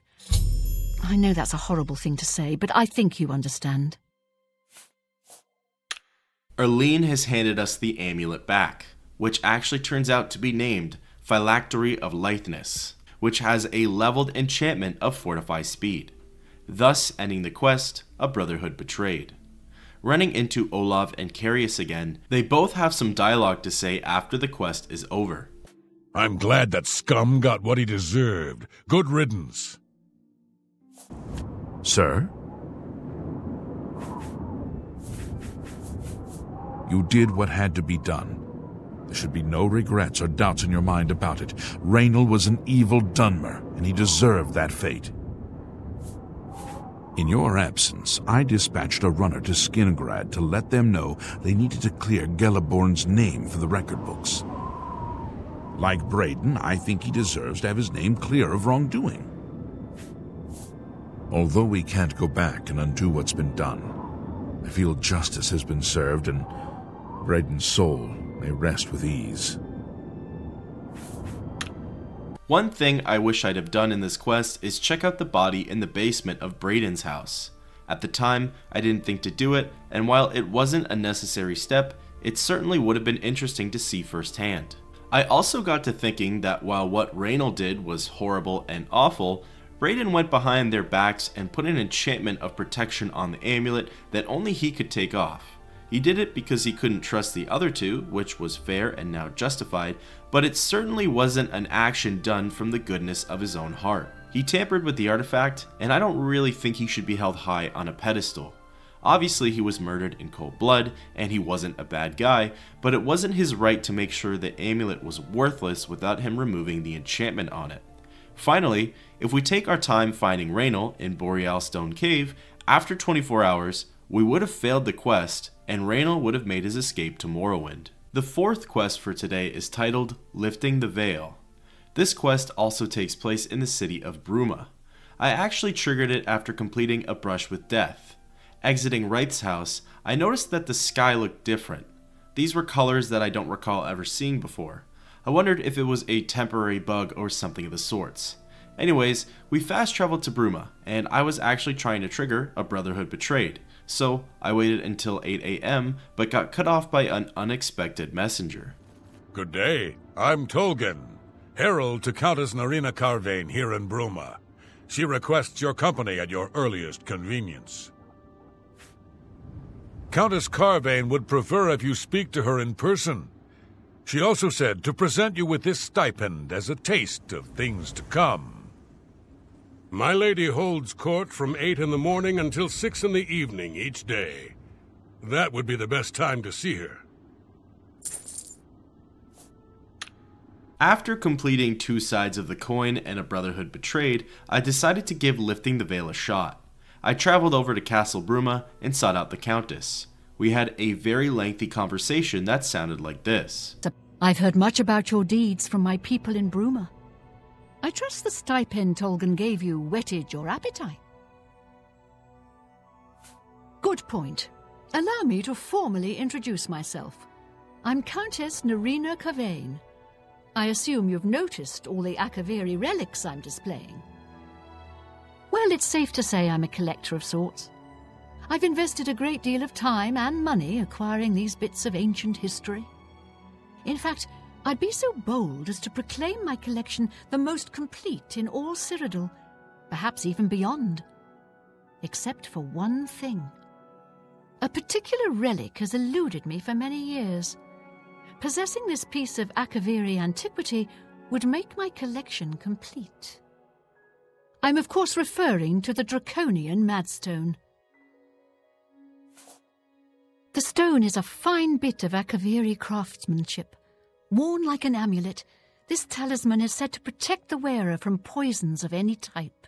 I know that's a horrible thing to say, but I think you understand. Erlene has handed us the amulet back, which actually turns out to be named Phylactery of Litheness. which has a leveled enchantment of Fortify Speed, thus ending the quest, A Brotherhood Betrayed. Running into Olaf and Carius again, they both have some dialogue to say after the quest is over. I'm glad that scum got what he deserved. Good riddance. Sir? You did what had to be done. There should be no regrets or doubts in your mind about it. Raynal was an evil Dunmer, and he deserved that fate. In your absence, I dispatched a runner to Skingrad to let them know they needed to clear Gelliborn's name for the record books. Like Braden, I think he deserves to have his name clear of wrongdoing. Although we can't go back and undo what's been done, I feel justice has been served and Braden's soul may rest with ease. One thing I wish I'd have done in this quest is check out the body in the basement of Braden's house. At the time, I didn't think to do it, and while it wasn't a necessary step, it certainly would have been interesting to see firsthand. I also got to thinking that while what Raynal did was horrible and awful, Braden went behind their backs and put an enchantment of protection on the amulet that only he could take off. He did it because he couldn't trust the other two, which was fair and now justified, but it certainly wasn't an action done from the goodness of his own heart. He tampered with the artifact, and I don't really think he should be held high on a pedestal. Obviously, he was murdered in cold blood, and he wasn't a bad guy, but it wasn't his right to make sure the amulet was worthless without him removing the enchantment on it. Finally, if we take our time finding Raynal in Boreal Stone Cave, after 24 hours, we would have failed the quest, and Raynal would have made his escape to Morrowind. The fourth quest for today is titled Lifting the Veil. This quest also takes place in the city of Bruma. I actually triggered it after completing A Brush with Death. Exiting Wright's house, I noticed that the sky looked different. These were colors that I don't recall ever seeing before. I wondered if it was a temporary bug or something of the sorts. Anyways, we fast traveled to Bruma, and I was actually trying to trigger A Brotherhood Betrayed, so I waited until 8 AM, but got cut off by an unexpected messenger. Good day. I'm Tolgan, herald to Countess Narina Carvane here in Bruma. She requests your company at your earliest convenience. Countess Carvane would prefer if you speak to her in person. She also said to present you with this stipend as a taste of things to come. My lady holds court from 8 in the morning until 6 in the evening each day. That would be the best time to see her. After completing 2 sides of the coin and A Brotherhood Betrayed, I decided to give Lifting the Veil a shot. I traveled over to Castle Bruma and sought out the Countess. We had a very lengthy conversation that sounded like this. I've heard much about your deeds from my people in Bruma. I trust the stipend Tolgan gave you whetted your appetite. Good point. Allow me to formally introduce myself. I'm Countess Narina Carvane. I assume you've noticed all the Akaviri relics I'm displaying. Well, it's safe to say I'm a collector of sorts. I've invested a great deal of time and money acquiring these bits of ancient history. In fact, I'd be so bold as to proclaim my collection the most complete in all Cyrodiil, perhaps even beyond. Except for one thing. A particular relic has eluded me for many years. Possessing this piece of Akaviri antiquity would make my collection complete. I'm of course referring to the Draconian Madstone. The stone is a fine bit of Akaviri craftsmanship. Worn like an amulet, this talisman is said to protect the wearer from poisons of any type.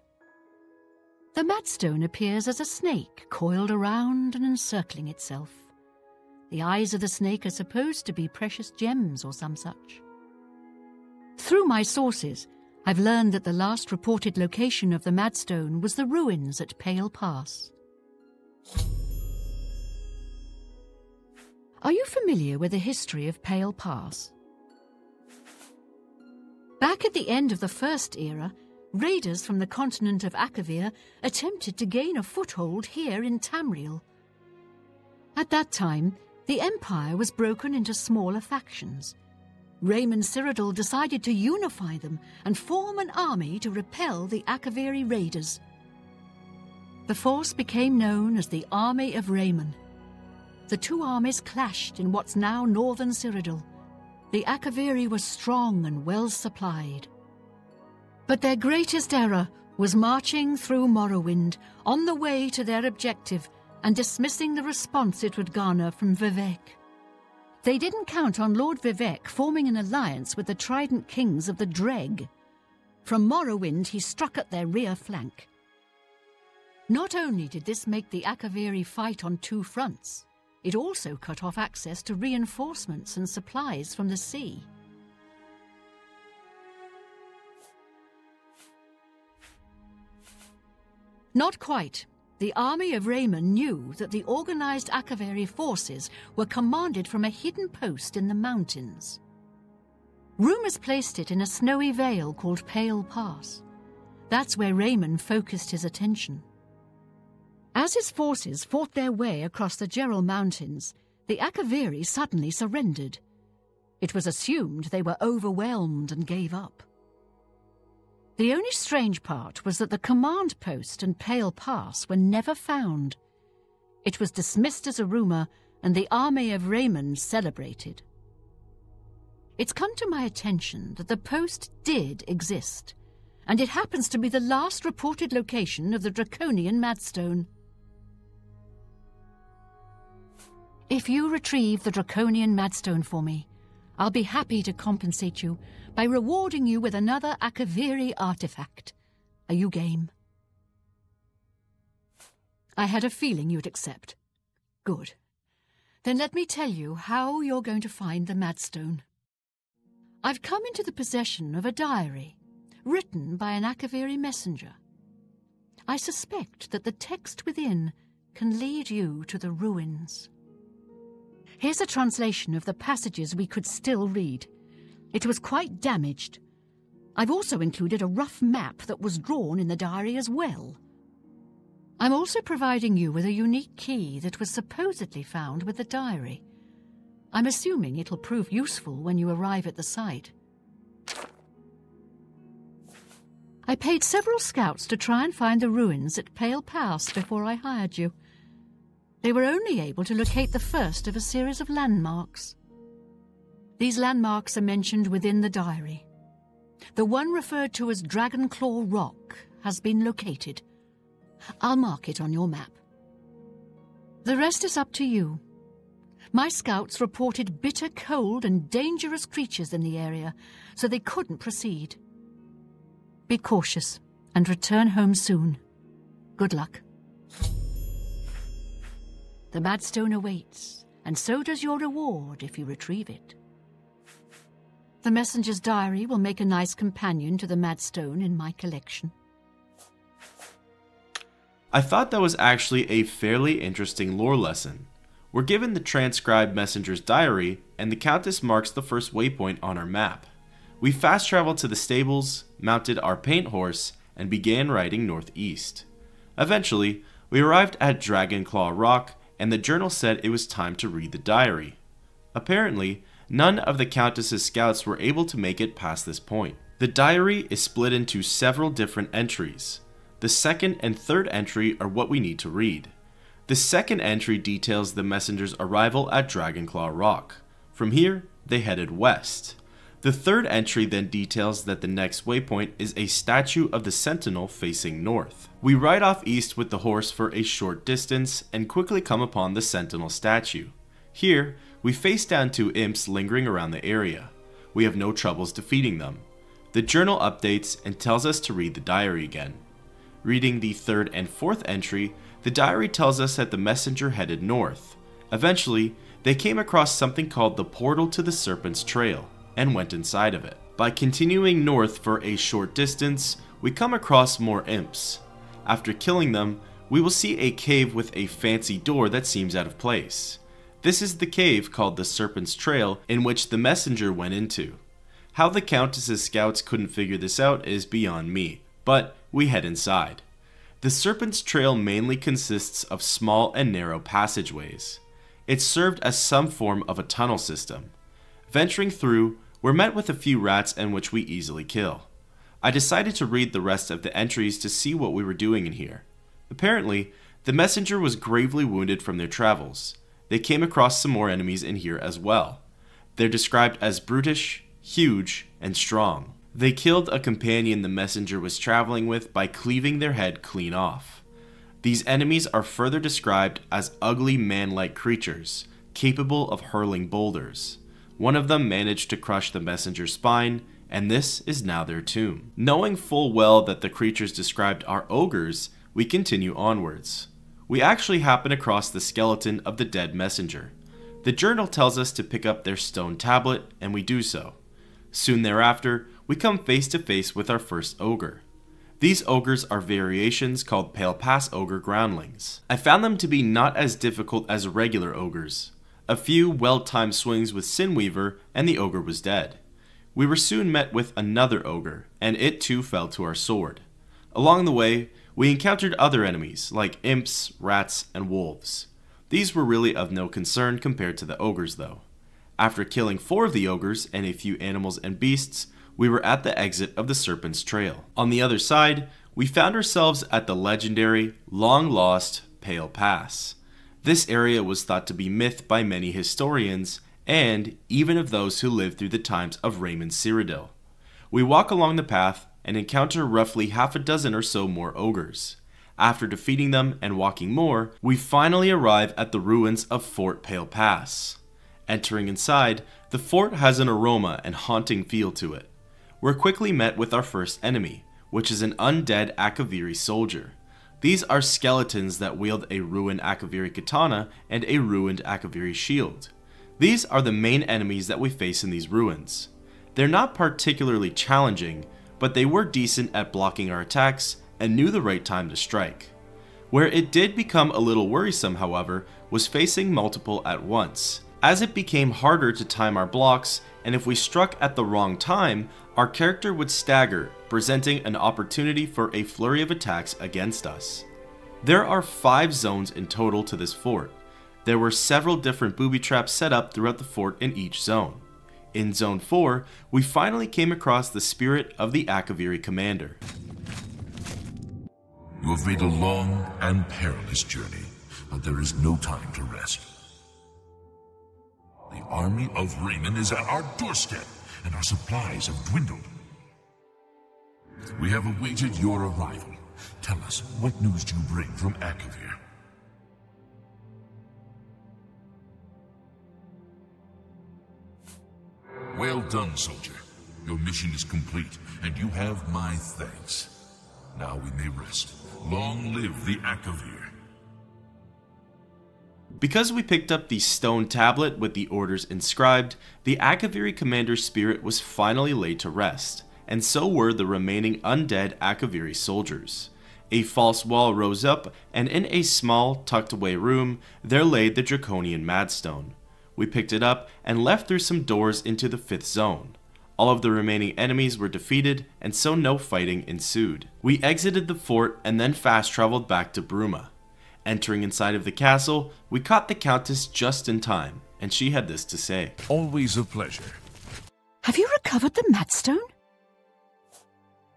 The Madstone appears as a snake coiled around and encircling itself. The eyes of the snake are supposed to be precious gems or some such. Through my sources, I've learned that the last reported location of the Madstone was the ruins at Pale Pass. Are you familiar with the history of Pale Pass? Back at the end of the First Era, raiders from the continent of Akavir attempted to gain a foothold here in Tamriel. At that time, the Empire was broken into smaller factions. Raymond Cyrodiil decided to unify them and form an army to repel the Akaviri raiders. The force became known as the Army of Raymond. The two armies clashed in what's now northern Cyrodiil. The Akaviri were strong and well supplied. But their greatest error was marching through Morrowind on the way to their objective and dismissing the response it would garner from Vivec. They didn't count on Lord Vivec forming an alliance with the Trident Kings of the Dreg. From Morrowind he struck at their rear flank. Not only did this make the Akaviri fight on two fronts, it also cut off access to reinforcements and supplies from the sea. Not quite. The army of Raymond knew that the organized Akaviri forces were commanded from a hidden post in the mountains. Rumors placed it in a snowy vale called Pale Pass. That's where Raymond focused his attention. As his forces fought their way across the Gerald Mountains, the Akaviri suddenly surrendered. It was assumed they were overwhelmed and gave up. The only strange part was that the command post and Pale Pass were never found. It was dismissed as a rumor, and the army of Raymond celebrated. It's come to my attention that the post did exist, and it happens to be the last reported location of the Draconian Madstone. If you retrieve the Draconian Madstone for me, I'll be happy to compensate you by rewarding you with another Akaviri artifact. Are you game? I had a feeling you'd accept. Good. Then let me tell you how you're going to find the Madstone. I've come into the possession of a diary, written by an Akaviri messenger. I suspect that the text within can lead you to the ruins. Here's a translation of the passages we could still read. It was quite damaged. I've also included a rough map that was drawn in the diary as well. I'm also providing you with a unique key that was supposedly found with the diary. I'm assuming it'll prove useful when you arrive at the site. I paid several scouts to try and find the ruins at Pale Pass before I hired you. They were only able to locate the first of a series of landmarks. These landmarks are mentioned within the diary. The one referred to as Dragonclaw Rock has been located. I'll mark it on your map. The rest is up to you. My scouts reported bitter cold and dangerous creatures in the area, so they couldn't proceed. Be cautious and return home soon. Good luck. The Madstone awaits, and so does your reward if you retrieve it. The messenger's diary will make a nice companion to the Madstone in my collection. I thought that was actually a fairly interesting lore lesson. We're given the transcribed messenger's diary, and the Countess marks the first waypoint on our map. We fast traveled to the stables, mounted our paint horse, and began riding northeast. Eventually, we arrived at Dragonclaw Rock, and the journal said it was time to read the diary. Apparently, none of the Countess's scouts were able to make it past this point. The diary is split into several different entries. The second and third entry are what we need to read. The second entry details the messenger's arrival at Dragonclaw Rock. From here, they headed west. The third entry then details that the next waypoint is a statue of the Sentinel facing north. We ride off east with the horse for a short distance and quickly come upon the Sentinel statue. Here, we face down two imps lingering around the area. We have no troubles defeating them. The journal updates and tells us to read the diary again. Reading the third and fourth entry, the diary tells us that the messenger headed north. Eventually, they came across something called the Portal to the Serpent's Trail, and went inside of it. By continuing north for a short distance, we come across more imps. After killing them, we will see a cave with a fancy door that seems out of place. This is the cave called the Serpent's Trail, in which the messenger went into. How the Countess's scouts couldn't figure this out is beyond me, but we head inside. The Serpent's Trail mainly consists of small and narrow passageways. It served as some form of a tunnel system. Venturing through, We're met with a few rats in which we easily kill. I decided to read the rest of the entries to see what we were doing in here. Apparently, the messenger was gravely wounded from their travels. They came across some more enemies in here as well. They're described as brutish, huge, and strong. They killed a companion the messenger was traveling with by cleaving their head clean off. These enemies are further described as ugly man-like creatures, capable of hurling boulders. One of them managed to crush the messenger's spine, and this is now their tomb. Knowing full well that the creatures described are ogres, we continue onwards. We actually happen across the skeleton of the dead messenger. The journal tells us to pick up their stone tablet, and we do so. Soon thereafter, we come face to face with our first ogre. These ogres are variations called Pale Pass Ogre groundlings. I found them to be not as difficult as regular ogres. A few well-timed swings with Sinweaver, and the ogre was dead. We were soon met with another ogre, and it too fell to our sword. Along the way, we encountered other enemies, like imps, rats, and wolves. These were really of no concern compared to the ogres though. After killing 4 of the ogres and a few animals and beasts, we were at the exit of the Serpent's Trail. On the other side, we found ourselves at the legendary, long-lost Pale Pass. This area was thought to be myth by many historians, and even of those who lived through the times of Raymond Cyrodiil. We walk along the path and encounter roughly half a dozen or so more ogres. After defeating them and walking more, we finally arrive at the ruins of Fort Pale Pass. Entering inside, the fort has an aroma and haunting feel to it. We're quickly met with our first enemy, which is an undead Akaviri soldier. These are skeletons that wield a ruined Akaviri katana and a ruined Akaviri shield. These are the main enemies that we face in these ruins. They're not particularly challenging, but they were decent at blocking our attacks and knew the right time to strike. Where it did become a little worrisome, however, was facing multiple at once, as it became harder to time our blocks, and if we struck at the wrong time, our character would stagger, presenting an opportunity for a flurry of attacks against us. There are 5 zones in total to this fort. There were several different booby traps set up throughout the fort in each zone. In Zone 4, we finally came across the spirit of the Akaviri commander. You have made a long and perilous journey, but there is no time to rest. The army of Raymond is at our doorstep, and our supplies have dwindled. We have awaited your arrival. Tell us, what news do you bring from Akavir? Well done, soldier. Your mission is complete, and you have my thanks. Now we may rest. Long live the Akavir. Because we picked up the stone tablet with the orders inscribed, the Akaviri commander's spirit was finally laid to rest, and so were the remaining undead Akaviri soldiers. A false wall rose up, and in a small, tucked-away room, there lay the Draconian Madstone. We picked it up and left through some doors into the 5th zone. All of the remaining enemies were defeated, and so no fighting ensued. We exited the fort and then fast-traveled back to Bruma. Entering inside of the castle, we caught the Countess just in time, and she had this to say. Always a pleasure. Have you recovered the Madstone?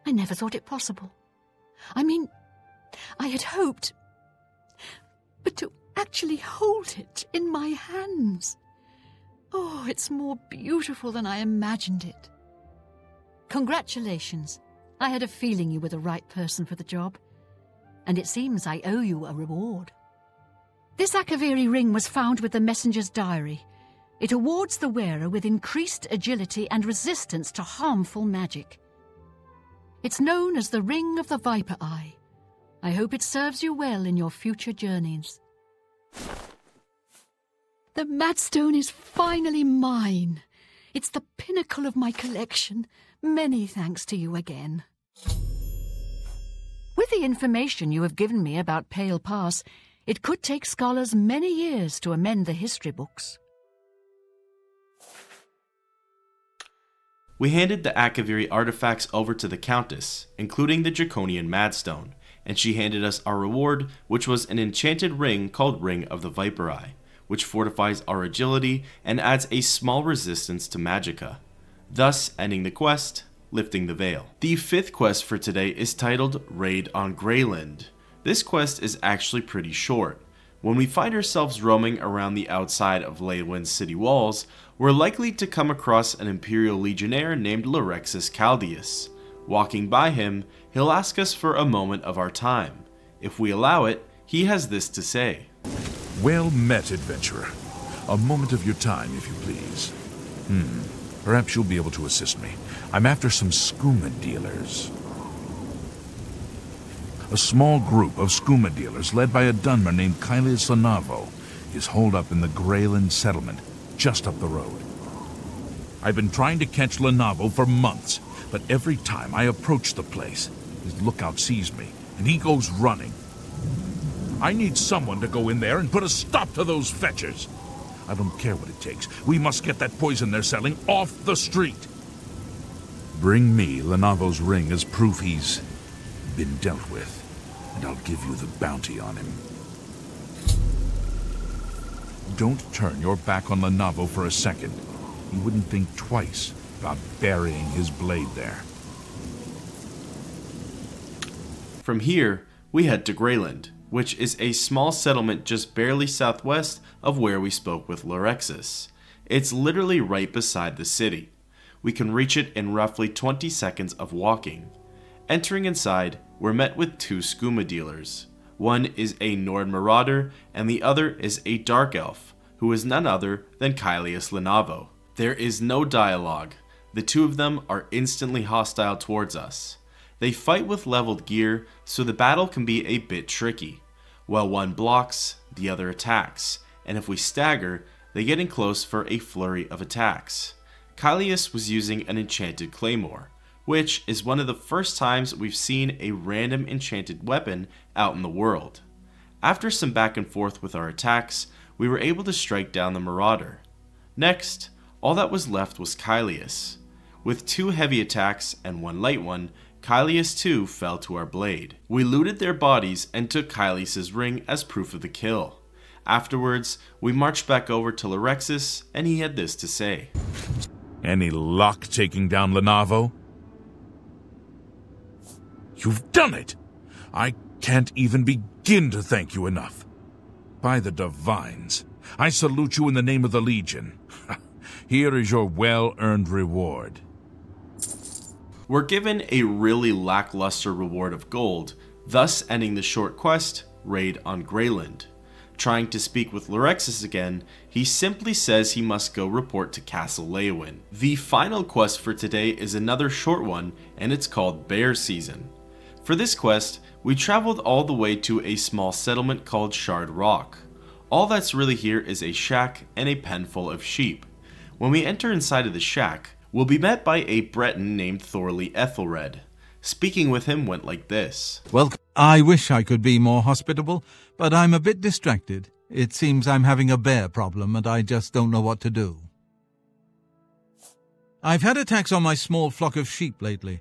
I never thought it possible. I mean, I had hoped, but to actually hold it in my hands. Oh, it's more beautiful than I imagined it. Congratulations. I had a feeling you were the right person for the job. And it seems I owe you a reward. This Akaviri ring was found with the messenger's diary. It awards the wearer with increased agility and resistance to harmful magic. It's known as the Ring of the Viper Eye. I hope it serves you well in your future journeys. The Madstone is finally mine. It's the pinnacle of my collection. Many thanks to you again. With the information you have given me about Pale Pass, it could take scholars many years to amend the history books. We handed the Akaviri artifacts over to the Countess, including the Draconian Madstone, and she handed us our reward, which was an enchanted ring called Ring of the Viper Eye, which fortifies our agility and adds a small resistance to magicka. thus ending the quest, lifting the veil. The 5th quest for today is titled Raid on Greyland. This quest is actually pretty short. When we find ourselves roaming around the outside of Leywin's city walls, we're likely to come across an Imperial Legionnaire named Lorexus Caldeus. Walking by him, he'll ask us for a moment of our time. If we allow it, he has this to say. Well met, adventurer. A moment of your time, if you please. Perhaps you'll be able to assist me. I'm after some skooma dealers. A small group of skooma dealers led by a Dunmer named Kailius Lanavo is holed up in the Greyland settlement, just up the road. I've been trying to catch Lanavo for months, but every time I approach the place, his lookout sees me, and he goes running. I need someone to go in there and put a stop to those fetchers. I don't care what it takes. We must get that poison they're selling off the street. Bring me Lanavo's ring as proof he's been dealt with, and I'll give you the bounty on him. Don't turn your back on Lanavo for a second. He wouldn't think twice about burying his blade there. From here, we head to Greyland, which is a small settlement just barely southwest of where we spoke with Lorexus. It's literally right beside the city. We can reach it in roughly 20 seconds of walking. Entering inside, we're met with 2 skooma dealers. One is a Nord Marauder, and the other is a Dark Elf, who is none other than Kailius Lanavo. There is no dialogue. The 2 of them are instantly hostile towards us. They fight with leveled gear, so the battle can be a bit tricky. While one blocks, the other attacks, and if we stagger, they get in close for a flurry of attacks. Kailius was using an enchanted claymore, which is one of the first times we've seen a random enchanted weapon out in the world. After some back and forth with our attacks, we were able to strike down the Marauder. Next, all that was left was Kailius. With 2 heavy attacks and 1 light one, Kailius too fell to our blade. We looted their bodies and took Kailius' ring as proof of the kill. Afterwards, we marched back over to Lorexus, and he had this to say. Any luck taking down Lanavo? You've done it! I can't even begin to thank you enough. By the divines, I salute you in the name of the Legion. Here is your well-earned reward. We're given a really lackluster reward of gold, thus ending the short quest, Raid on Greyland. Trying to speak with Lorexus again, he simply says he must go report to Castle Leywin. The final quest for today is another short one, and it's called Bear Season. For this quest, we traveled all the way to a small settlement called Shard Rock. All that's really here is a shack and a pen full of sheep. When we enter inside of the shack, we'll be met by a Breton named Thorley Ethelred. Speaking with him went like this. Well, I wish I could be more hospitable, but I'm a bit distracted. It seems I'm having a bear problem and I just don't know what to do. I've had attacks on my small flock of sheep lately.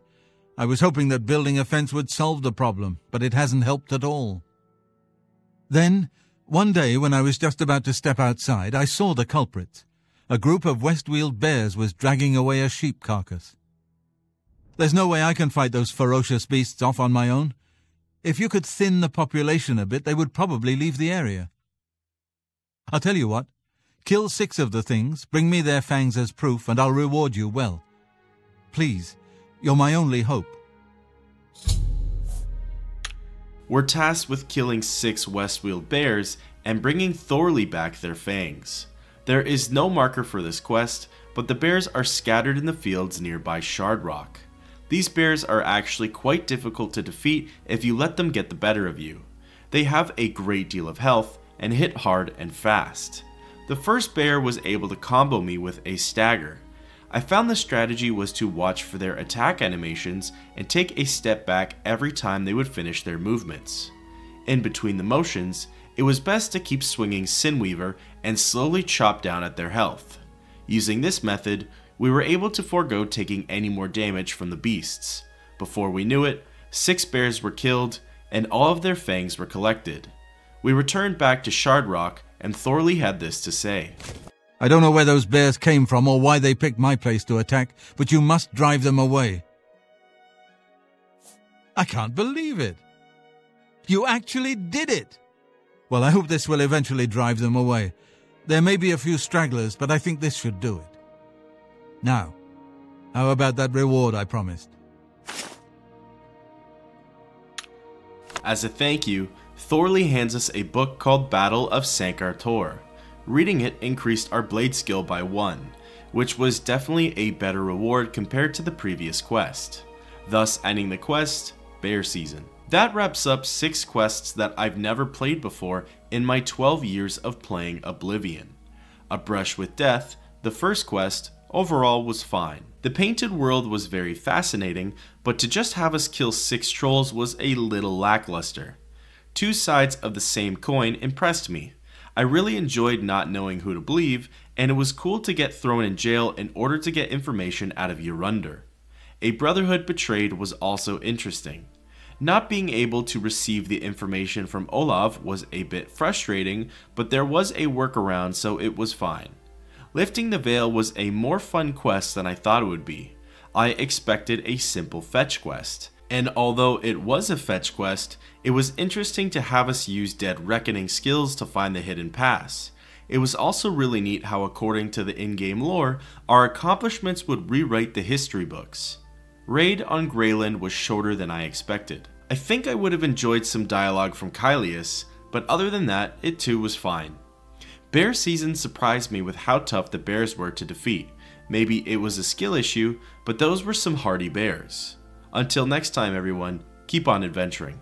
I was hoping that building a fence would solve the problem, but it hasn't helped at all. Then, one day when I was just about to step outside, I saw the culprits. A group of Westweald bears was dragging away a sheep carcass. There's no way I can fight those ferocious beasts off on my own. If you could thin the population a bit, they would probably leave the area. I'll tell you what, kill 6 of the things, bring me their fangs as proof, and I'll reward you well. Please, you're my only hope. We're tasked with killing 6 Westweald bears and bringing Thorley back their fangs. There is no marker for this quest, but the bears are scattered in the fields nearby Shard Rock. These bears are actually quite difficult to defeat if you let them get the better of you. They have a great deal of health and hit hard and fast. The first bear was able to combo me with a stagger. I found the strategy was to watch for their attack animations and take a step back every time they would finish their movements. In between the motions, it was best to keep swinging Sinweaver and slowly chop down at their health. Using this method, we were able to forego taking any more damage from the beasts. Before we knew it, 6 bears were killed and all of their fangs were collected. We returned back to Shard Rock and Thorley had this to say. I don't know where those bears came from or why they picked my place to attack, but you must drive them away. I can't believe it. You actually did it! Well, I hope this will eventually drive them away. There may be a few stragglers, but I think this should do it. Now, how about that reward I promised? As a thank you, Thorley hands us a book called Battle of Sankar Tor. Reading it increased our blade skill by 1, which was definitely a better reward compared to the previous quest, thus ending the quest, Bear Season. That wraps up 6 quests that I've never played before in my 12 years of playing Oblivion. A Brush with Death, the first quest, overall was fine. The painted world was very fascinating, but to just have us kill 6 trolls was a little lackluster. 2 sides of the same coin impressed me. I really enjoyed not knowing who to believe, and it was cool to get thrown in jail in order to get information out of Jorundur. A Brotherhood Betrayed was also interesting. Not being able to receive the information from Olav was a bit frustrating, but there was a workaround, so it was fine. Lifting the Veil was a more fun quest than I thought it would be. I expected a simple fetch quest. And although it was a fetch quest, it was interesting to have us use Dead Reckoning skills to find the hidden pass. It was also really neat how, according to the in-game lore, our accomplishments would rewrite the history books. Raid on Greyland was shorter than I expected. I think I would have enjoyed some dialogue from Kylius, but other than that, it too was fine. Bear Season surprised me with how tough the bears were to defeat. Maybe it was a skill issue, but those were some hardy bears. Until next time everyone, keep on adventuring.